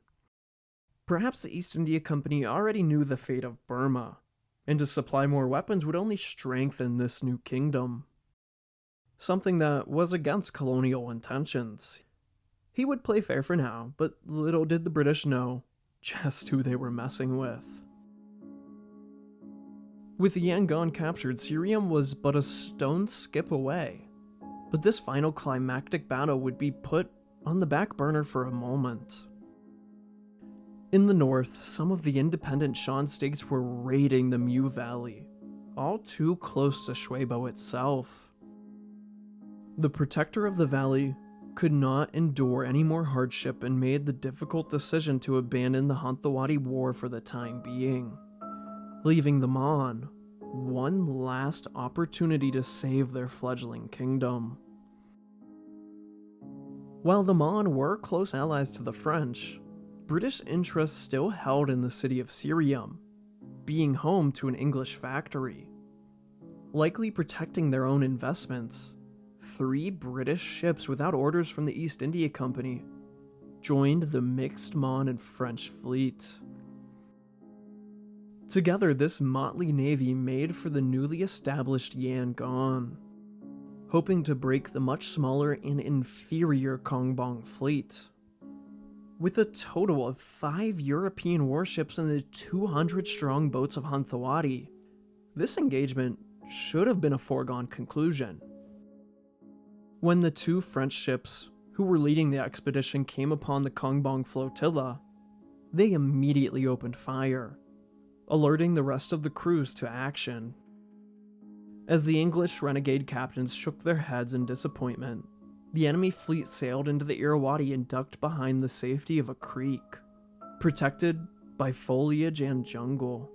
Perhaps the East India Company already knew the fate of Burma, and to supply more weapons would only strengthen this new kingdom, something that was against colonial intentions. He would play fair for now, but little did the British know just who they were messing with. With Yangon captured, Sirium was but a stone's skip away, but this final climactic battle would be put on the back burner for a moment. In the north, some of the independent Shan states were raiding the Mu Valley, all too close to Shwebo itself. The protector of the valley could not endure any more hardship and made the difficult decision to abandon the Hanthawadi War for the time being, leaving the Mon one last opportunity to save their fledgling kingdom. While the Mon were close allies to the French, British interests still held in the city of Sirium, being home to an English factory. Likely protecting their own investments, 3 British ships without orders from the East India Company joined the mixed Mon and French fleet. Together, this motley navy made for the newly established Yangon, hoping to break the much smaller and inferior Konbaung fleet. With a total of 5 European warships and the 200-strong boats of Hanthawaddy, this engagement should have been a foregone conclusion. When the 2 French ships who were leading the expedition came upon the Konbaung flotilla, they immediately opened fire, alerting the rest of the crews to action. As the English renegade captains shook their heads in disappointment, the enemy fleet sailed into the Irrawaddy and ducked behind the safety of a creek, protected by foliage and jungle.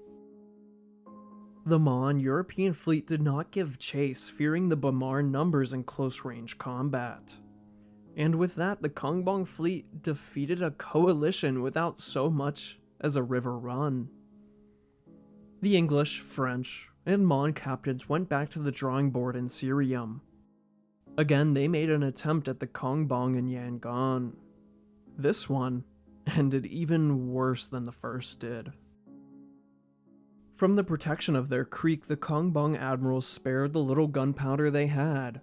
The Mon European fleet did not give chase, fearing the Bamar numbers in close-range combat. And with that, the Konbaung fleet defeated a coalition without so much as a river run. The English, French, and Mon captains went back to the drawing board in Sirium. Again, they made an attempt at the Konbaung and Yangon. This one ended even worse than the first did. From the protection of their creek, the Konbaung admirals spared the little gunpowder they had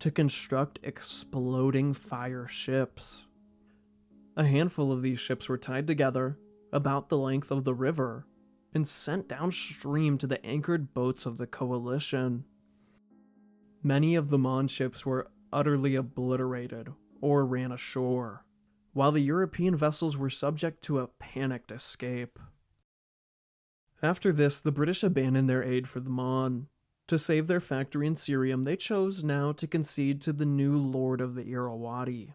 to construct exploding fire ships. A handful of these ships were tied together about the length of the river and sent downstream to the anchored boats of the coalition. Many of the Mon ships were utterly obliterated or ran ashore, while the European vessels were subject to a panicked escape. After this, the British abandoned their aid for the Mon. To save their factory in Sirium, they chose now to concede to the new lord of the Irrawaddy.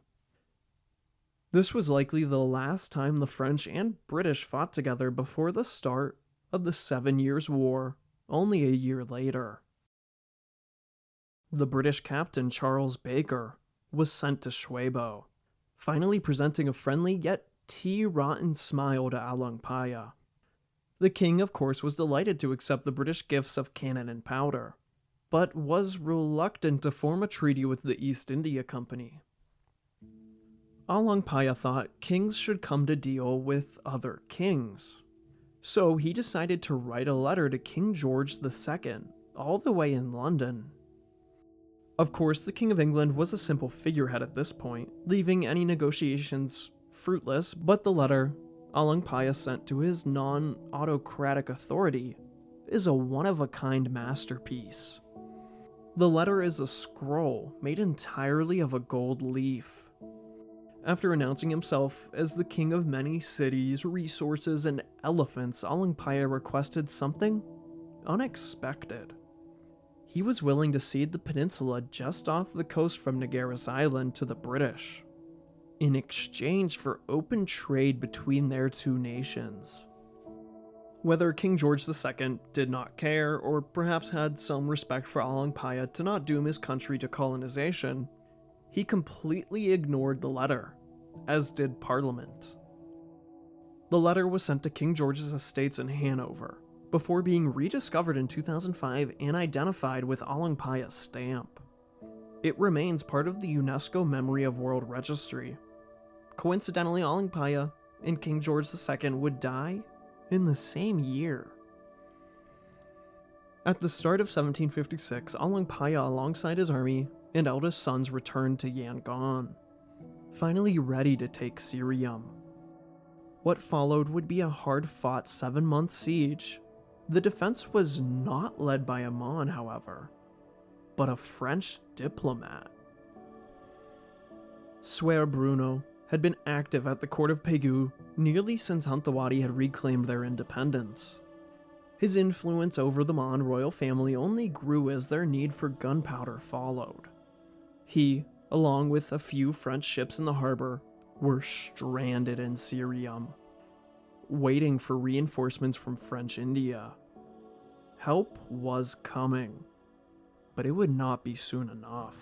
This was likely the last time the French and British fought together before the start of the 7 Years' War, only a year later. The British captain Charles Baker was sent to Shwebo, finally presenting a friendly yet tea-rotten smile to Alaungpaya. The king, of course, was delighted to accept the British gifts of cannon and powder, but was reluctant to form a treaty with the East India Company. Alaungpaya thought kings should come to deal with other kings, so he decided to write a letter to King George II, all the way in London. Of course, the King of England was a simple figurehead at this point, leaving any negotiations fruitless, but the letter Alaungpaya sent to his non-autocratic authority is a one-of-a-kind masterpiece. The letter is a scroll made entirely of a gold leaf. After announcing himself as the king of many cities, resources, and elephants, Alaungpaya requested something unexpected. He was willing to cede the peninsula just off the coast from Nagaris Island to the British, in exchange for open trade between their two nations. Whether King George II did not care, or perhaps had some respect for Alaungpaya to not doom his country to colonization, he completely ignored the letter, as did Parliament. The letter was sent to King George's estates in Hanover, before being rediscovered in 2005 and identified with Alaungpaya's stamp. It remains part of the UNESCO Memory of World Registry. Coincidentally, Alaungpaya and King George II would die in the same year. At the start of 1756, Alaungpaya, alongside his army and eldest sons, returned to Yangon, finally ready to take Sirium. What followed would be a hard-fought 7-month siege. The defense was not led by a Mon, however, but a French diplomat. Sieur Bruno had been active at the court of Pegu nearly since Hanthawaddy had reclaimed their independence. His influence over the Mon royal family only grew as their need for gunpowder followed. He, along with a few French ships in the harbor, were stranded in Sirium, waiting for reinforcements from French India. Help was coming, but it would not be soon enough.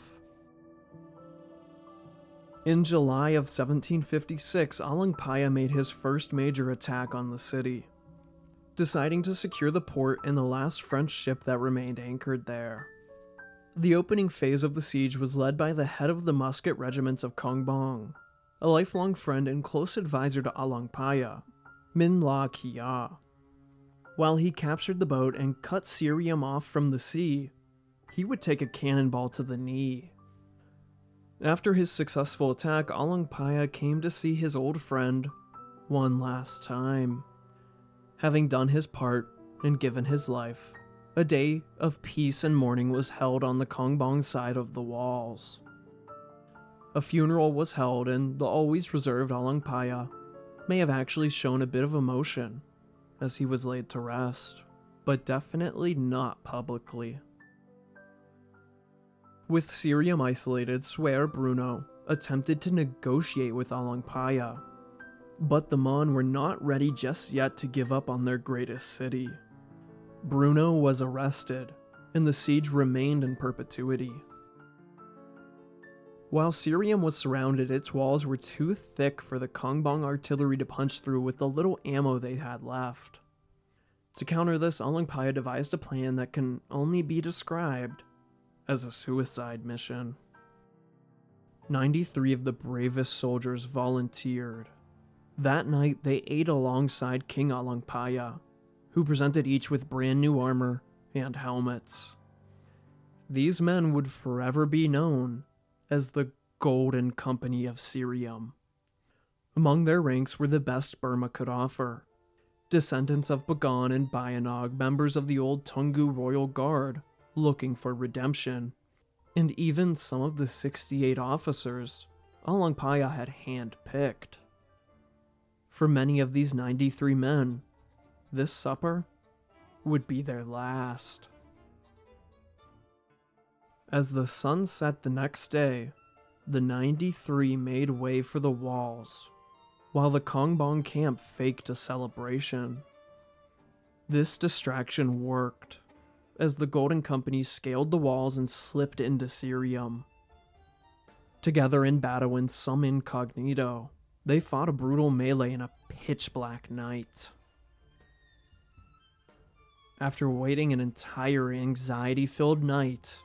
In July of 1756, Alaungpaya made his first major attack on the city. deciding to secure the port and the last French ship that remained anchored there. The opening phase of the siege was led by the head of the musket regiments of Konbaung, a lifelong friend and close advisor to Alaungpaya, Hmannan Yazawin. While he captured the boat and cut Cerium off from the sea, he would take a cannonball to the knee. After his successful attack, Alaungpaya came to see his old friend one last time. Having done his part and given his life, a day of peace and mourning was held on the Konbaung side of the walls. A funeral was held, and the always reserved Alaungpaya may have actually shown a bit of emotion as he was laid to rest, but definitely not publicly. With Cerium isolated, Swear Bruno attempted to negotiate with Alaungpaya, but the Mon were not ready just yet to give up on their greatest city. Bruno was arrested, and the siege remained in perpetuity. While Cerium was surrounded, its walls were too thick for the Konbaung artillery to punch through with the little ammo they had left. To counter this, Alaungpaya devised a plan that can only be described as a suicide mission. 93 of the bravest soldiers volunteered. That night, they ate alongside King Alaungpaya, who presented each with brand new armor and helmets. These men would forever be known as the Golden Company of Cerium. Among their ranks were the best Burma could offer. Descendants of Bagan and Bayanog, members of the old Tungu Royal Guard, looking for redemption, and even some of the 68 officers Alaungpaya had hand-picked. For many of these 93 men, this supper would be their last. As the sun set the next day, the 93 made way for the walls, while the Konbaung camp faked a celebration. This distraction worked, as the Golden Company scaled the walls and slipped into Cerium. Together in battle and some incognito, they fought a brutal melee in a pitch-black night. After waiting an entire anxiety-filled night,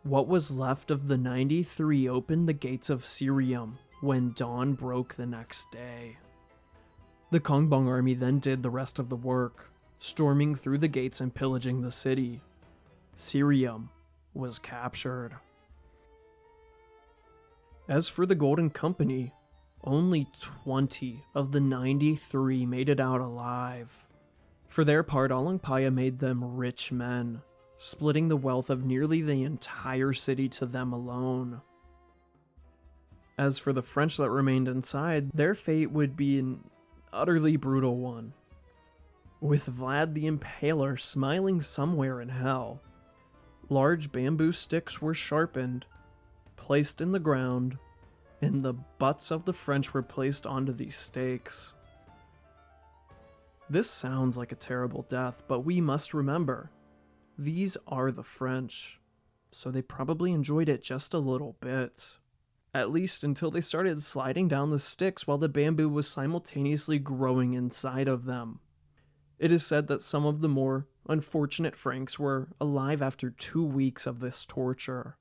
what was left of the 93 opened the gates of Cerium when dawn broke the next day. The Konbaung army then did the rest of the work, storming through the gates and pillaging the city. Cerium was captured. As for the Golden Company, only 20 of the 93 made it out alive. For their part, Alaungpaya made them rich men, splitting the wealth of nearly the entire city to them alone. As for the French that remained inside, their fate would be an utterly brutal one, with Vlad the Impaler smiling somewhere in hell. Large bamboo sticks were sharpened, placed in the ground, and the butts of the French were placed onto these stakes. This sounds like a terrible death, but we must remember, these are the French, so they probably enjoyed it just a little bit. At least until they started sliding down the sticks while the bamboo was simultaneously growing inside of them. It is said that some of the more unfortunate Franks were alive after 2 weeks of this torture,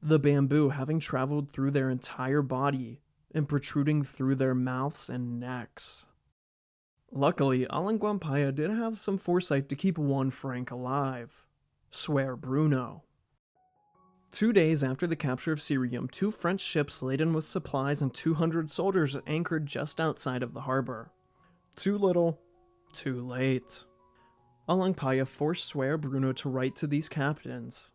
the bamboo having traveled through their entire body and protruding through their mouths and necks. Luckily, Alaungpaya did have some foresight to keep one Frank alive, Swear Bruno. 2 days after the capture of Cerium, 2 French ships laden with supplies and 200 soldiers anchored just outside of the harbor. Too little, too late. Alaungpaya forced Swear Bruno to write to these captains,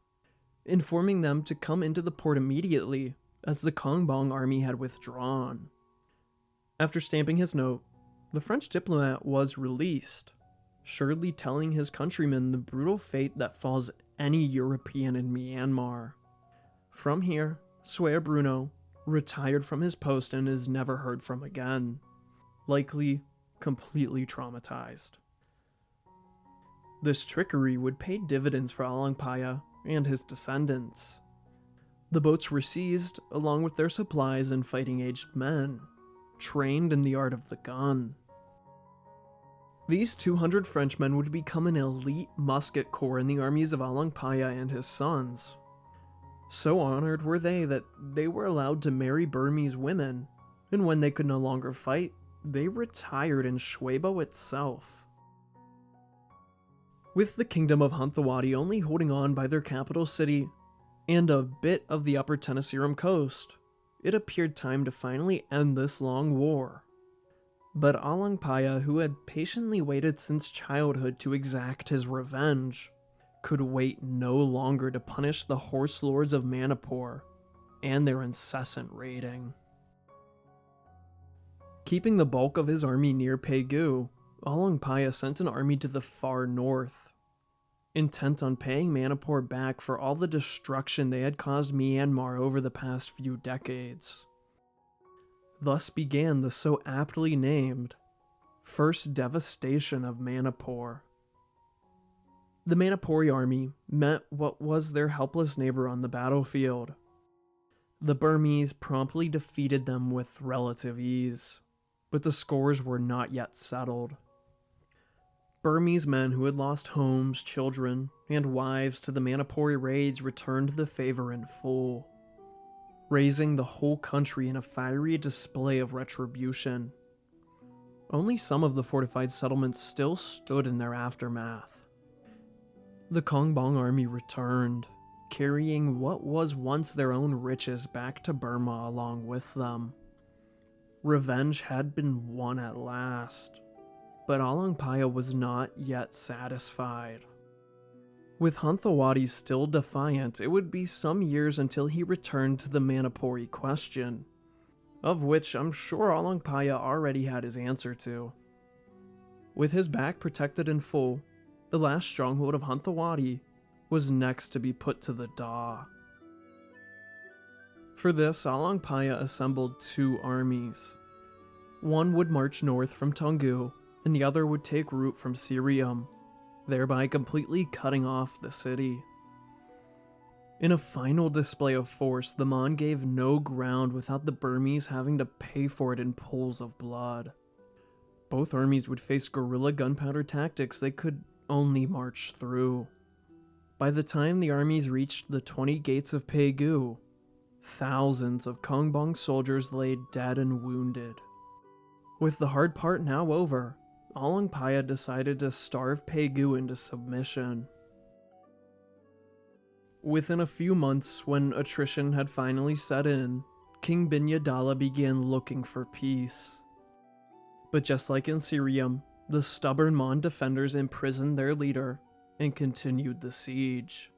informing them to come into the port immediately as the Konbaung army had withdrawn. After stamping his note, the French diplomat was released, surely telling his countrymen the brutal fate that falls any European in Myanmar. From here, Swear Bruno retired from his post and is never heard from again, likely completely traumatized. This trickery would pay dividends for Alaungpaya and his descendants. The boats were seized, along with their supplies and fighting-aged men, trained in the art of the gun. These 200 Frenchmen would become an elite musket corps in the armies of Alaungpaya and his sons. So honored were they that they were allowed to marry Burmese women, and when they could no longer fight, they retired in Shwebo itself. With the kingdom of Hanthawaddy only holding on by their capital city and a bit of the upper Tenasserim coast, it appeared time to finally end this long war. But Alaungpaya, who had patiently waited since childhood to exact his revenge, could wait no longer to punish the horse lords of Manipur and their incessant raiding. Keeping the bulk of his army near Pegu, Alaungpaya sent an army to the far north, intent on paying Manipur back for all the destruction they had caused Myanmar over the past few decades. Thus began the so aptly named First Devastation of Manipur. The Manipuri army met what was their helpless neighbor on the battlefield. The Burmese promptly defeated them with relative ease, but the scores were not yet settled. Burmese men who had lost homes, children, and wives to the Manipuri raids returned the favor in full, raising the whole country in a fiery display of retribution. Only some of the fortified settlements still stood in their aftermath. The Konbaung army returned, carrying what was once their own riches back to Burma along with them. Revenge had been won at last, but Alaungpaya was not yet satisfied. With Hanthawaddy still defiant, it would be some years until he returned to the Manipuri question, of which I'm sure Alaungpaya already had his answer to. With his back protected in full, the last stronghold of Hanthawaddy was next to be put to the daw. For this, Alaungpaya assembled two armies. One would march north from Toungoo, and the other would take route from Sirium, thereby completely cutting off the city. In a final display of force, the Mon gave no ground without the Burmese having to pay for it in pools of blood. Both armies would face guerrilla gunpowder tactics they could only march through. By the time the armies reached the 20 gates of Pegu, thousands of Konbaung soldiers lay dead and wounded. With the hard part now over, Alaungpaya decided to starve Pegu into submission. Within a few months, when attrition had finally set in, King Binyadala began looking for peace. But just like in Sirium, the stubborn Mon defenders imprisoned their leader and continued the siege.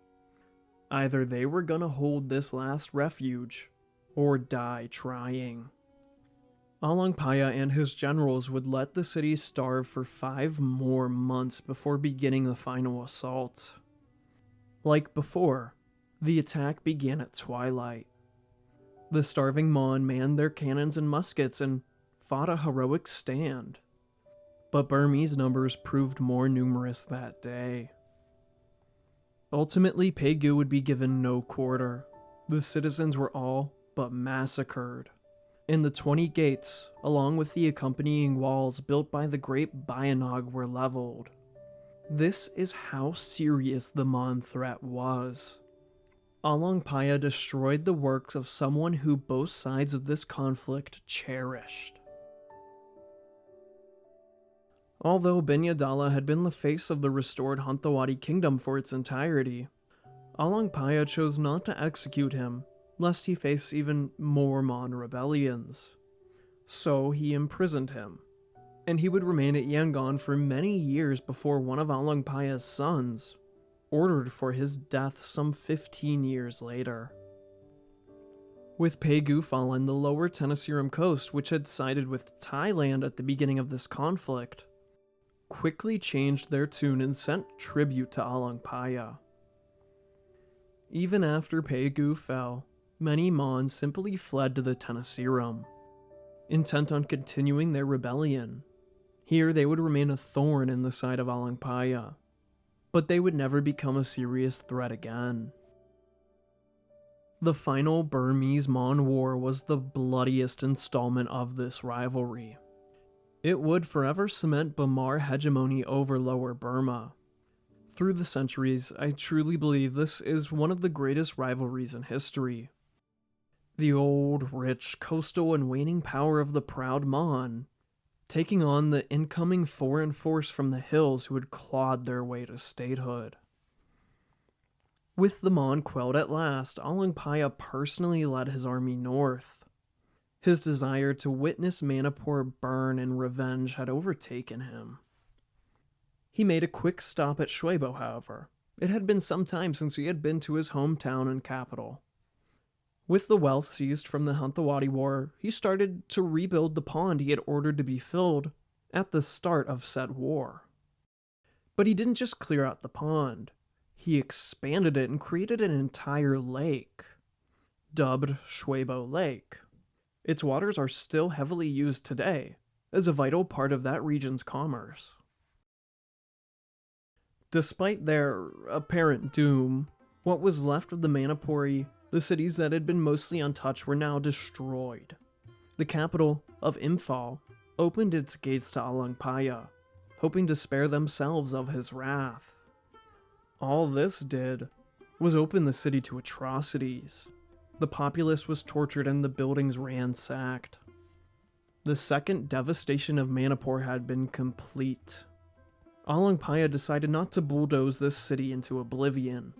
Either they were gonna hold this last refuge, or die trying. Alaungpaya and his generals would let the city starve for 5 more months before beginning the final assault. Like before, the attack began at twilight. The starving Mon manned their cannons and muskets and fought a heroic stand. But Burmese numbers proved more numerous that day. Ultimately, Pegu would be given no quarter. The citizens were all but massacred, and the 20 gates, along with the accompanying walls built by the great Bayanog, were leveled. This is how serious the Mon threat was. Alaungpaya destroyed the works of someone who both sides of this conflict cherished. Although Binyadala had been the face of the restored Hanthawaddy kingdom for its entirety, Alaungpaya chose not to execute him, lest he face even more Mon rebellions. So he imprisoned him, and he would remain at Yangon for many years before one of Alaungpaya's sons ordered for his death some 15 years later. With Pegu fallen, the lower Tenasserim coast, which had sided with Thailand at the beginning of this conflict, quickly changed their tune and sent tribute to Alaungpaya. Even after Pegu fell, many Mon simply fled to the Tenasserim, intent on continuing their rebellion. Here they would remain a thorn in the side of Alaungpaya, but they would never become a serious threat again. The final Burmese-Mon War was the bloodiest installment of this rivalry. It would forever cement Burmese hegemony over Lower Burma. Through the centuries, I truly believe this is one of the greatest rivalries in history. The old, rich, coastal, and waning power of the proud Mon, taking on the incoming foreign force from the hills who had clawed their way to statehood. With the Mon quelled at last, Alaungpaya personally led his army north. His desire to witness Manipur burn in revenge had overtaken him. He made a quick stop at Shwebo, however. It had been some time since he had been to his hometown and capital. With the wealth seized from the Hantawadi War, he started to rebuild the pond he had ordered to be filled at the start of said war. But he didn't just clear out the pond. He expanded it and created an entire lake, dubbed Shwebo Lake. Its waters are still heavily used today as a vital part of that region's commerce. Despite their apparent doom, what was left of the Manipuri, the cities that had been mostly untouched, were now destroyed. The capital of Imphal opened its gates to Alaungpaya, hoping to spare themselves of his wrath. All this did was open the city to atrocities. The populace was tortured and the buildings ransacked. The second devastation of Manipur had been complete. Alaungpaya decided not to bulldoze this city into oblivion,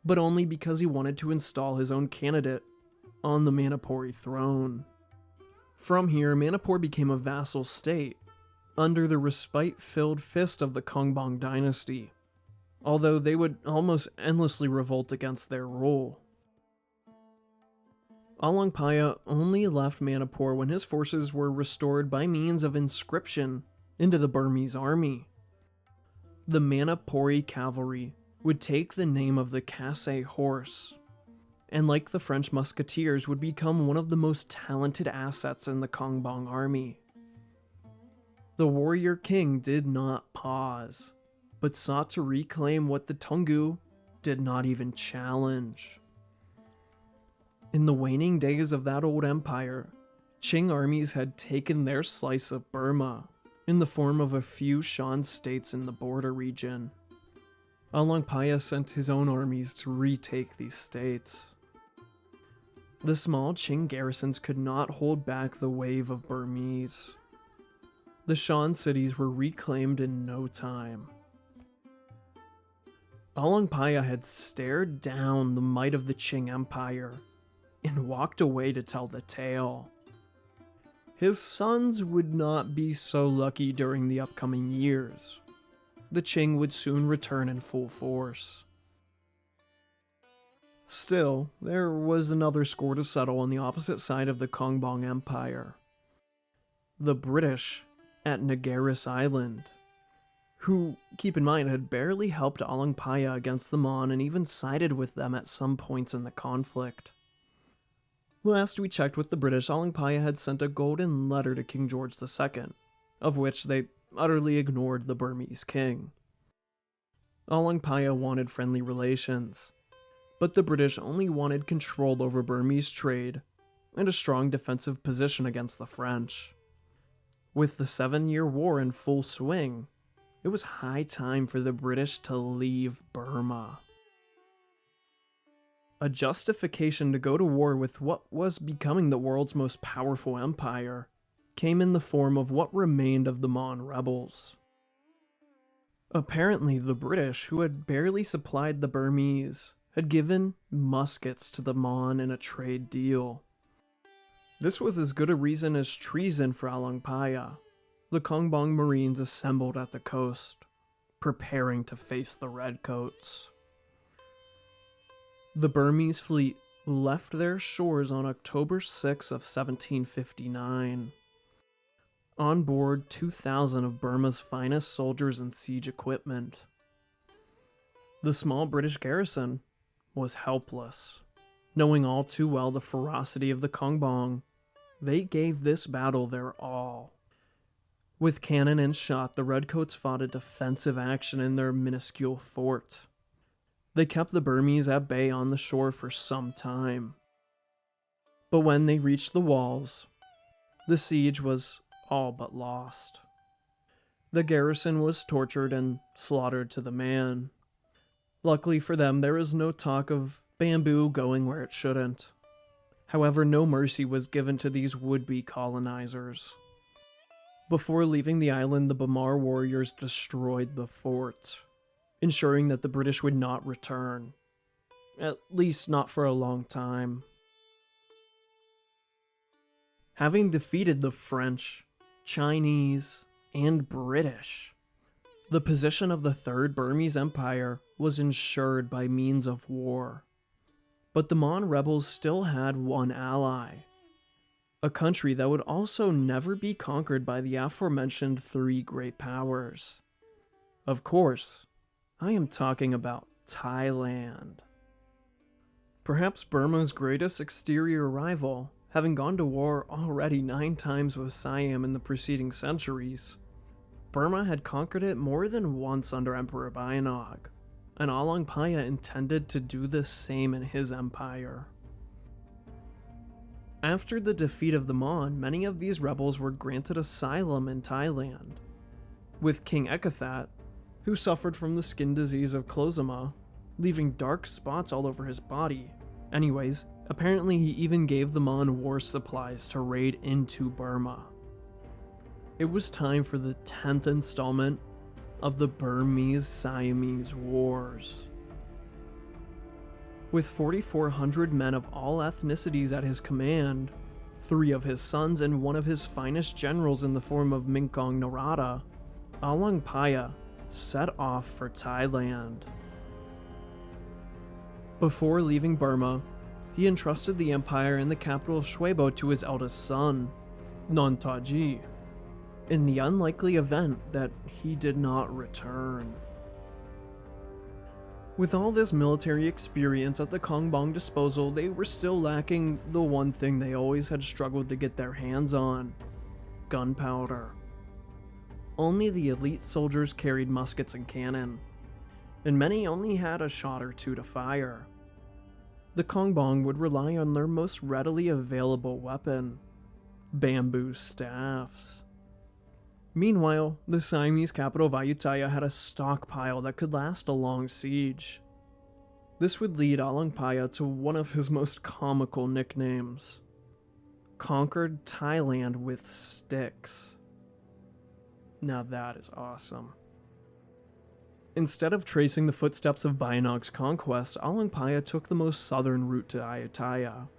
but only because he wanted to install his own candidate on the Manipuri throne. From here, Manipur became a vassal state, under the respite-filled fist of the Konbaung Dynasty, although they would almost endlessly revolt against their rule. Alaungpaya only left Manipur when his forces were restored by means of inscription into the Burmese army. The Manipuri cavalry would take the name of the Kasai horse, and like the French musketeers, would become one of the most talented assets in the Konbaung army. The warrior king did not pause, but sought to reclaim what the Tungu did not even challenge. In the waning days of that old empire, Qing armies had taken their slice of Burma in the form of a few Shan states in the border region. Alaungpaya sent his own armies to retake these states. The small Qing garrisons could not hold back the wave of Burmese. The Shan cities were reclaimed in no time. Alaungpaya had stared down the might of the Qing Empire and walked away to tell the tale. His sons would not be so lucky during the upcoming years. The Qing would soon return in full force. Still, there was another score to settle on the opposite side of the Konbaung Empire. The British at Nagaris Island, who, keep in mind, had barely helped Alaungpaya against the Mon and even sided with them at some points in the conflict. Last we checked with the British, Alaungpaya had sent a golden letter to King George II, of which they utterly ignored the Burmese king. Alaungpaya wanted friendly relations, but the British only wanted control over Burmese trade and a strong defensive position against the French. With the 7-Year War in full swing, it was high time for the British to leave Burma. A justification to go to war with what was becoming the world's most powerful empire came in the form of what remained of the Mon rebels. Apparently, the British, who had barely supplied the Burmese, had given muskets to the Mon in a trade deal. This was as good a reason as treason for Alaungpaya. The Konbaung Marines assembled at the coast, preparing to face the Redcoats. The Burmese fleet left their shores on October 6 of 1759. On board 2,000 of Burma's finest soldiers and siege equipment. The small British garrison was helpless. Knowing all too well the ferocity of the Konbaung, they gave this battle their all. With cannon and shot, the Redcoats fought a defensive action in their minuscule fort. They kept the Burmese at bay on the shore for some time. But when they reached the walls, the siege was all but lost. The garrison was tortured and slaughtered to the man. Luckily for them, there was no talk of bamboo going where it shouldn't. However, no mercy was given to these would-be colonizers. Before leaving the island, the Burmese warriors destroyed the fort, ensuring that the British would not return. At least not for a long time. Having defeated the French, Chinese, and British, the position of the Third Burmese Empire was ensured by means of war. But the Mon rebels still had one ally, a country that would also never be conquered by the aforementioned three great powers. Of course, I am talking about Thailand. Perhaps Burma's greatest exterior rival, having gone to war already 9 times with Siam in the preceding centuries, Burma had conquered it more than once under Emperor Bayanog, and Alaungpaya intended to do the same in his empire. After the defeat of the Mon, many of these rebels were granted asylum in Thailand, with King Ekathat, who suffered from the skin disease of Clozama, leaving dark spots all over his body. Anyways, apparently he even gave the Mon war supplies to raid into Burma. It was time for the 10th installment of the Burmese-Siamese Wars. With 4,400 men of all ethnicities at his command, 3 of his sons and 1 of his finest generals in the form of Minkong Narada, Alaungpaya set off for Thailand. Before leaving Burma, he entrusted the empire and the capital of Shwebo to his eldest son, Nontaji, in the unlikely event that he did not return. With all this military experience at the Konbaung disposal, they were still lacking the one thing they always had struggled to get their hands on: gunpowder. Only the elite soldiers carried muskets and cannon, and many only had a shot or 2 to fire. The Konbaung would rely on their most readily available weapon: bamboo staffs. Meanwhile, the Siamese capital of Ayutthaya had a stockpile that could last a long siege. This would lead Alaungpaya to one of his most comical nicknames: Conquered Thailand with Sticks. Now that is awesome. Instead of tracing the footsteps of Bayanog's conquest, Alaungpaya took the most southern route to Ayutthaya,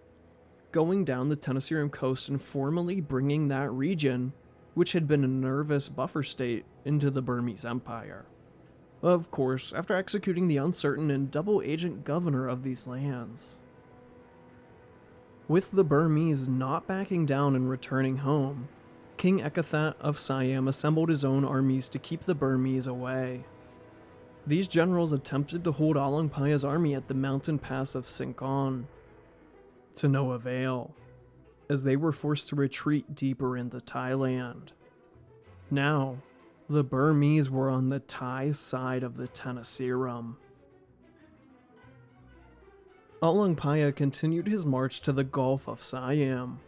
going down the Tenasserim coast and formally bringing that region, which had been a nervous buffer state, into the Burmese Empire. Of course, after executing the uncertain and double-agent governor of these lands. With the Burmese not backing down and returning home, King Ekathat of Siam assembled his own armies to keep the Burmese away. These generals attempted to hold Alaungpaya's army at the mountain pass of Sinkon, to no avail, as they were forced to retreat deeper into Thailand. Now, the Burmese were on the Thai side of the Tenasserim. Alaungpaya continued his march to the Gulf of Siam,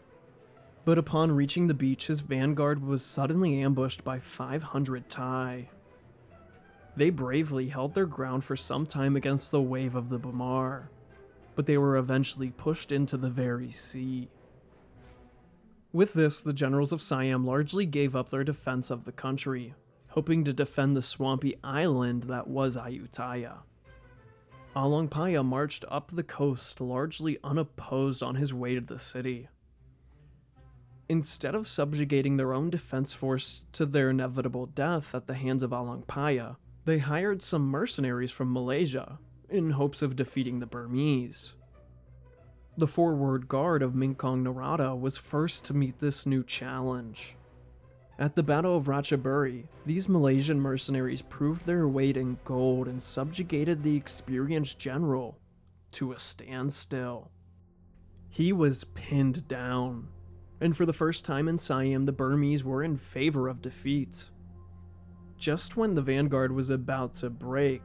but upon reaching the beach, his vanguard was suddenly ambushed by 500 Thai. They bravely held their ground for some time against the wave of the Bamar, but they were eventually pushed into the very sea. With this, the generals of Siam largely gave up their defense of the country, hoping to defend the swampy island that was Ayutthaya. Alaungpaya marched up the coast largely unopposed on his way to the city. Instead of subjugating their own defense force to their inevitable death at the hands of Alaungpaya, they hired some mercenaries from Malaysia in hopes of defeating the Burmese. The forward guard of Minkong Narada was first to meet this new challenge. At the Battle of Ratchaburi, these Malaysian mercenaries proved their weight in gold and subjugated the experienced general to a standstill. He was pinned down, and for the first time in Siam, the Burmese were in favor of defeat. Just when the vanguard was about to break,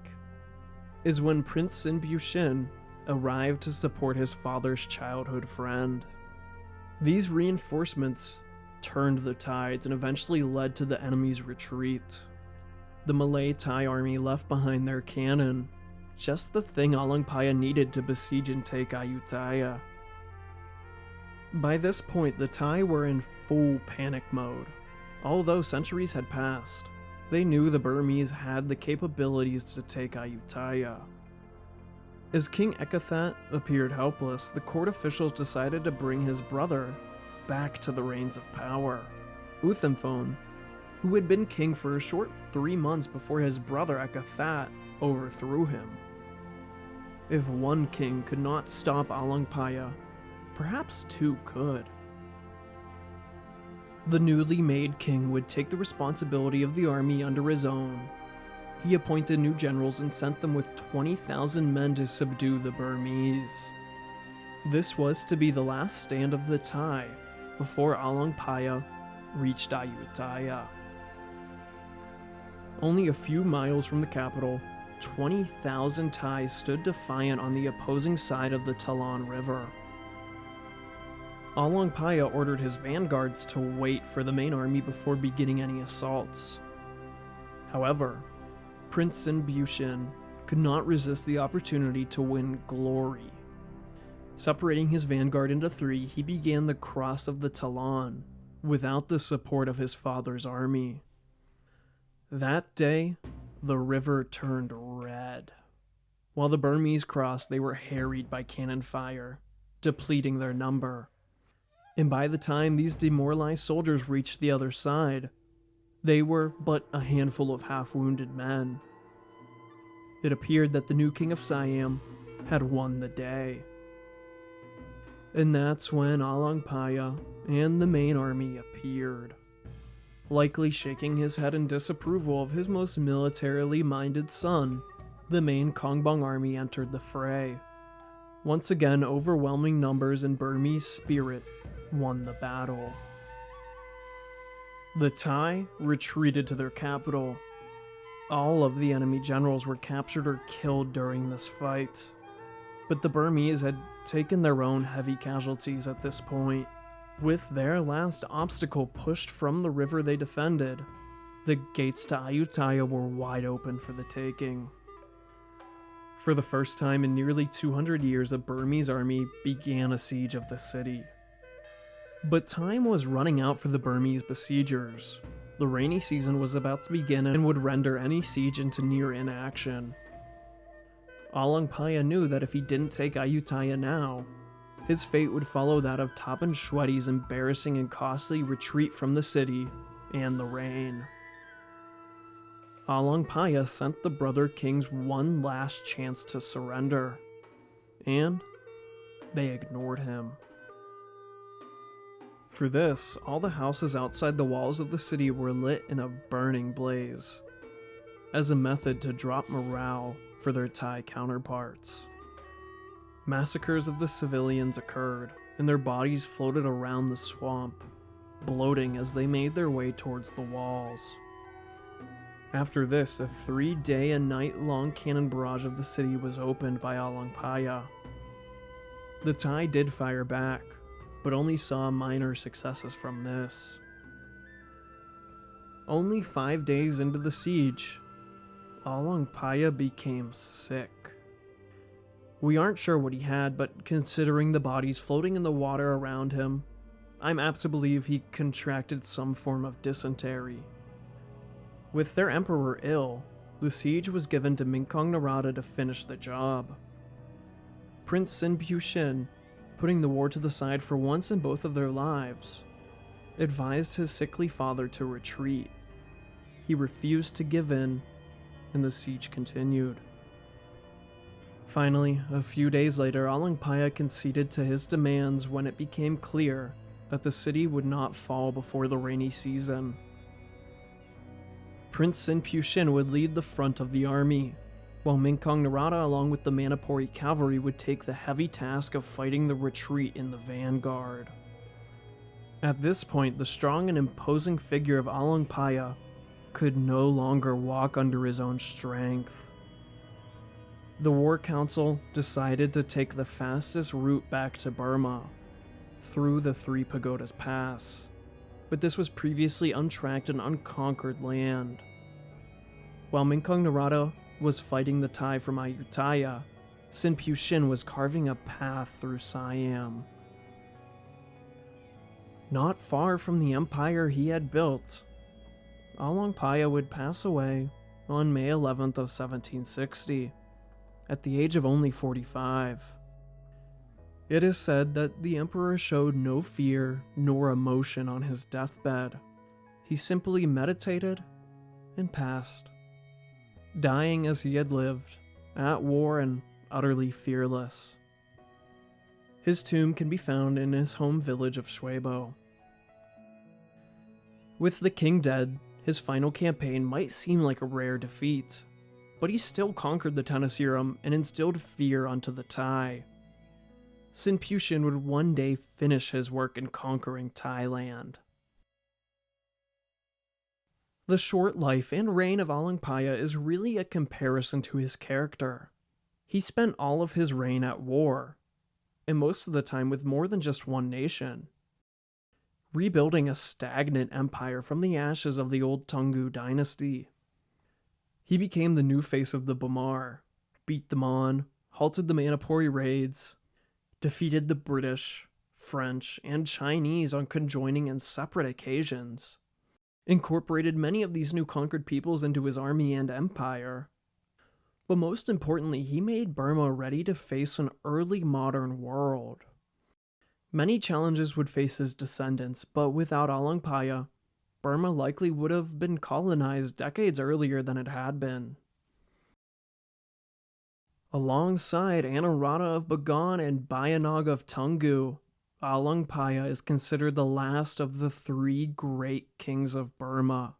is when Prince Sinbushin arrived to support his father's childhood friend. These reinforcements turned the tides and eventually led to the enemy's retreat. The Malay Thai army left behind their cannon, just the thing Alaungpaya needed to besiege and take Ayutthaya. By this point, the Thai were in full panic mode. Although centuries had passed, they knew the Burmese had the capabilities to take Ayutthaya. As King Ekathat appeared helpless, the court officials decided to bring his brother back to the reins of power. Uthamphone, who had been king for a short 3 months before his brother Ekathat overthrew him. If one king could not stop Alaungpaya, perhaps two could. The newly made king would take the responsibility of the army under his own. He appointed new generals and sent them with 20,000 men to subdue the Burmese. This was to be the last stand of the Thai before Alaungpaya reached Ayutthaya. Only a few miles from the capital, 20,000 Thai stood defiant on the opposing side of the Talon River. Alaungpaya ordered his vanguards to wait for the main army before beginning any assaults. However, Prince Sinbushin could not resist the opportunity to win glory. Separating his vanguard into three, he began the cross of the Talon, without the support of his father's army. That day, the river turned red. While the Burmese crossed, they were harried by cannon fire, depleting their number. And by the time these demoralized soldiers reached the other side, they were but a handful of half-wounded men. It appeared that the new king of Siam had won the day. And that's when Alaungpaya and the main army appeared. Likely shaking his head in disapproval of his most militarily minded son, the main Konbaung army entered the fray. Once again, overwhelming numbers and Burmese spirit won the battle. The Thai retreated to their capital. All of the enemy generals were captured or killed during this fight, but the Burmese had taken their own heavy casualties at this point. With their last obstacle pushed from the river they defended, the gates to Ayutthaya were wide open for the taking. For the first time in nearly 200 years, a Burmese army began a siege of the city. But time was running out for the Burmese besiegers. The rainy season was about to begin and would render any siege into near inaction. Alaungpaya knew that if he didn't take Ayutthaya now, his fate would follow that of Tapan Shweti's embarrassing and costly retreat from the city and the rain. Alaungpaya sent the brother kings one last chance to surrender, and they ignored him. For this, all the houses outside the walls of the city were lit in a burning blaze, as a method to drop morale for their Thai counterparts. Massacres of the civilians occurred, and their bodies floated around the swamp, bloating as they made their way towards the walls. After this, a 3-day and night-long cannon barrage of the city was opened by Alaungpaya. The Thai did fire back, but only saw minor successes from this. Only 5 days into the siege, Alaungpaya became sick. We aren't sure what he had, but considering the bodies floating in the water around him, I'm apt to believe he contracted some form of dysentery. With their emperor ill, the siege was given to Minkong Narada to finish the job. Prince Sinbushin, putting the war to the side for once in both of their lives, advised his sickly father to retreat. He refused to give in, and the siege continued. Finally, a few days later, Alaungpaya conceded to his demands when it became clear that the city would not fall before the rainy season. Prince Sinbushin would lead the front of the army, while Minkong Narada along with the Manipuri cavalry would take the heavy task of fighting the retreat in the vanguard. At this point, the strong and imposing figure of Alaungpaya could no longer walk under his own strength. The War Council decided to take the fastest route back to Burma, through the Three Pagodas Pass. but this was previously untracked and unconquered land. While Minkong Narada was fighting the Thai from Ayutthaya, Sin Pu Shin was carving a path through Siam. Not far from the empire he had built, Alaungpaya would pass away on May 11th of 1760, at the age of only 45. It is said that the emperor showed no fear nor emotion on his deathbed. He simply meditated and passed, dying as he had lived, at war and utterly fearless. His tomb can be found in his home village of Shuebo. With the king dead, his final campaign might seem like a rare defeat, but he still conquered the Tenasserim and instilled fear onto the Thai. Sin Pu Shin would one day finish his work in conquering Thailand. The short life and reign of Alaungpaya is really a comparison to his character. He spent all of his reign at war, and most of the time with more than just one nation, rebuilding a stagnant empire from the ashes of the old Tungu dynasty. He became the new face of the Bamar, beat them on, halted the Manipuri raids, defeated the British, French, and Chinese on conjoining and separate occasions, incorporated many of these new conquered peoples into his army and empire. But most importantly, he made Burma ready to face an early modern world. Many challenges would face his descendants, but without Alaungpaya, Burma likely would have been colonized decades earlier than it had been. Alongside Anarata of Bagan and Bayanog of Tungu, Alaungpaya is considered the last of the three great kings of Burma.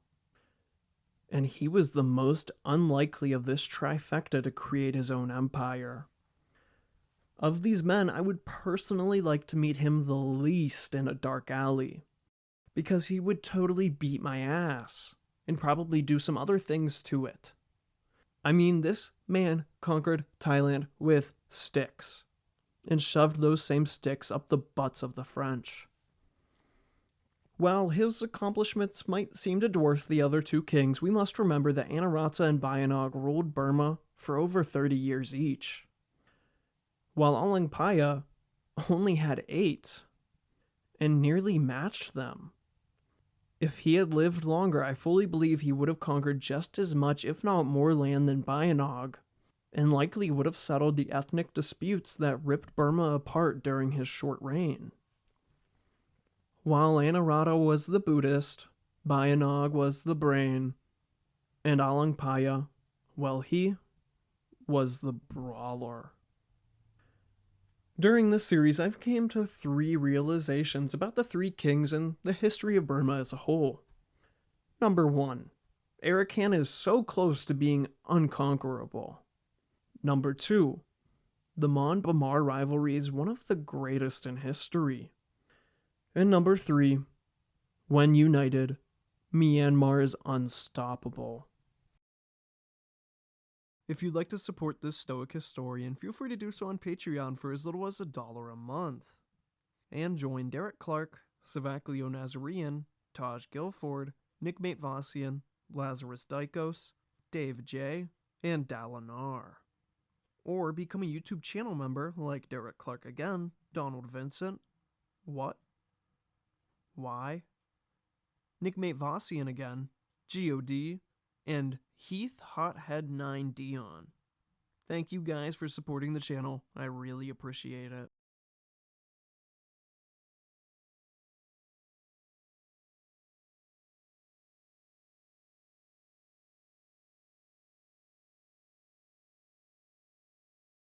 And he was the most unlikely of this trifecta to create his own empire. Of these men, I would personally like to meet him the least in a dark alley, because he would totally beat my ass, and probably do some other things to it. I mean, this man conquered Thailand with sticks, and shoved those same sticks up the butts of the French. While his accomplishments might seem to dwarf the other two kings, we must remember that Anarata and Bayanog ruled Burma for over 30 years each, while Alaungpaya only had 8, and nearly matched them. If he had lived longer, I fully believe he would have conquered just as much, if not more land than Bayanog, and likely would have settled the ethnic disputes that ripped Burma apart during his short reign. While Anarata was the Buddhist, Bayanog was the brain, and Alaungpaya, well, he was the brawler. During this series, I've came to 3 realizations about the 3 kings and the history of Burma as a whole. Number 1, Arakan is so close to being unconquerable. Number 2, the Mon-Bamar rivalry is one of the greatest in history. And number 3, when united, Myanmar is unstoppable. If you'd like to support this stoic historian, feel free to do so on Patreon for as little as $1 a month. And join Derek Clark, Savakleo Nazarian, Taj Guilford, Nickmate Vossian, Lazarus Dykos, Dave J, and Dalinar. Or become a YouTube channel member like Derek Clark again, Donald Vincent, What? Why? Nickmate Vossian again, GOD, and Heath Hothead 9 Dion. Thank you guys for supporting the channel. I really appreciate it.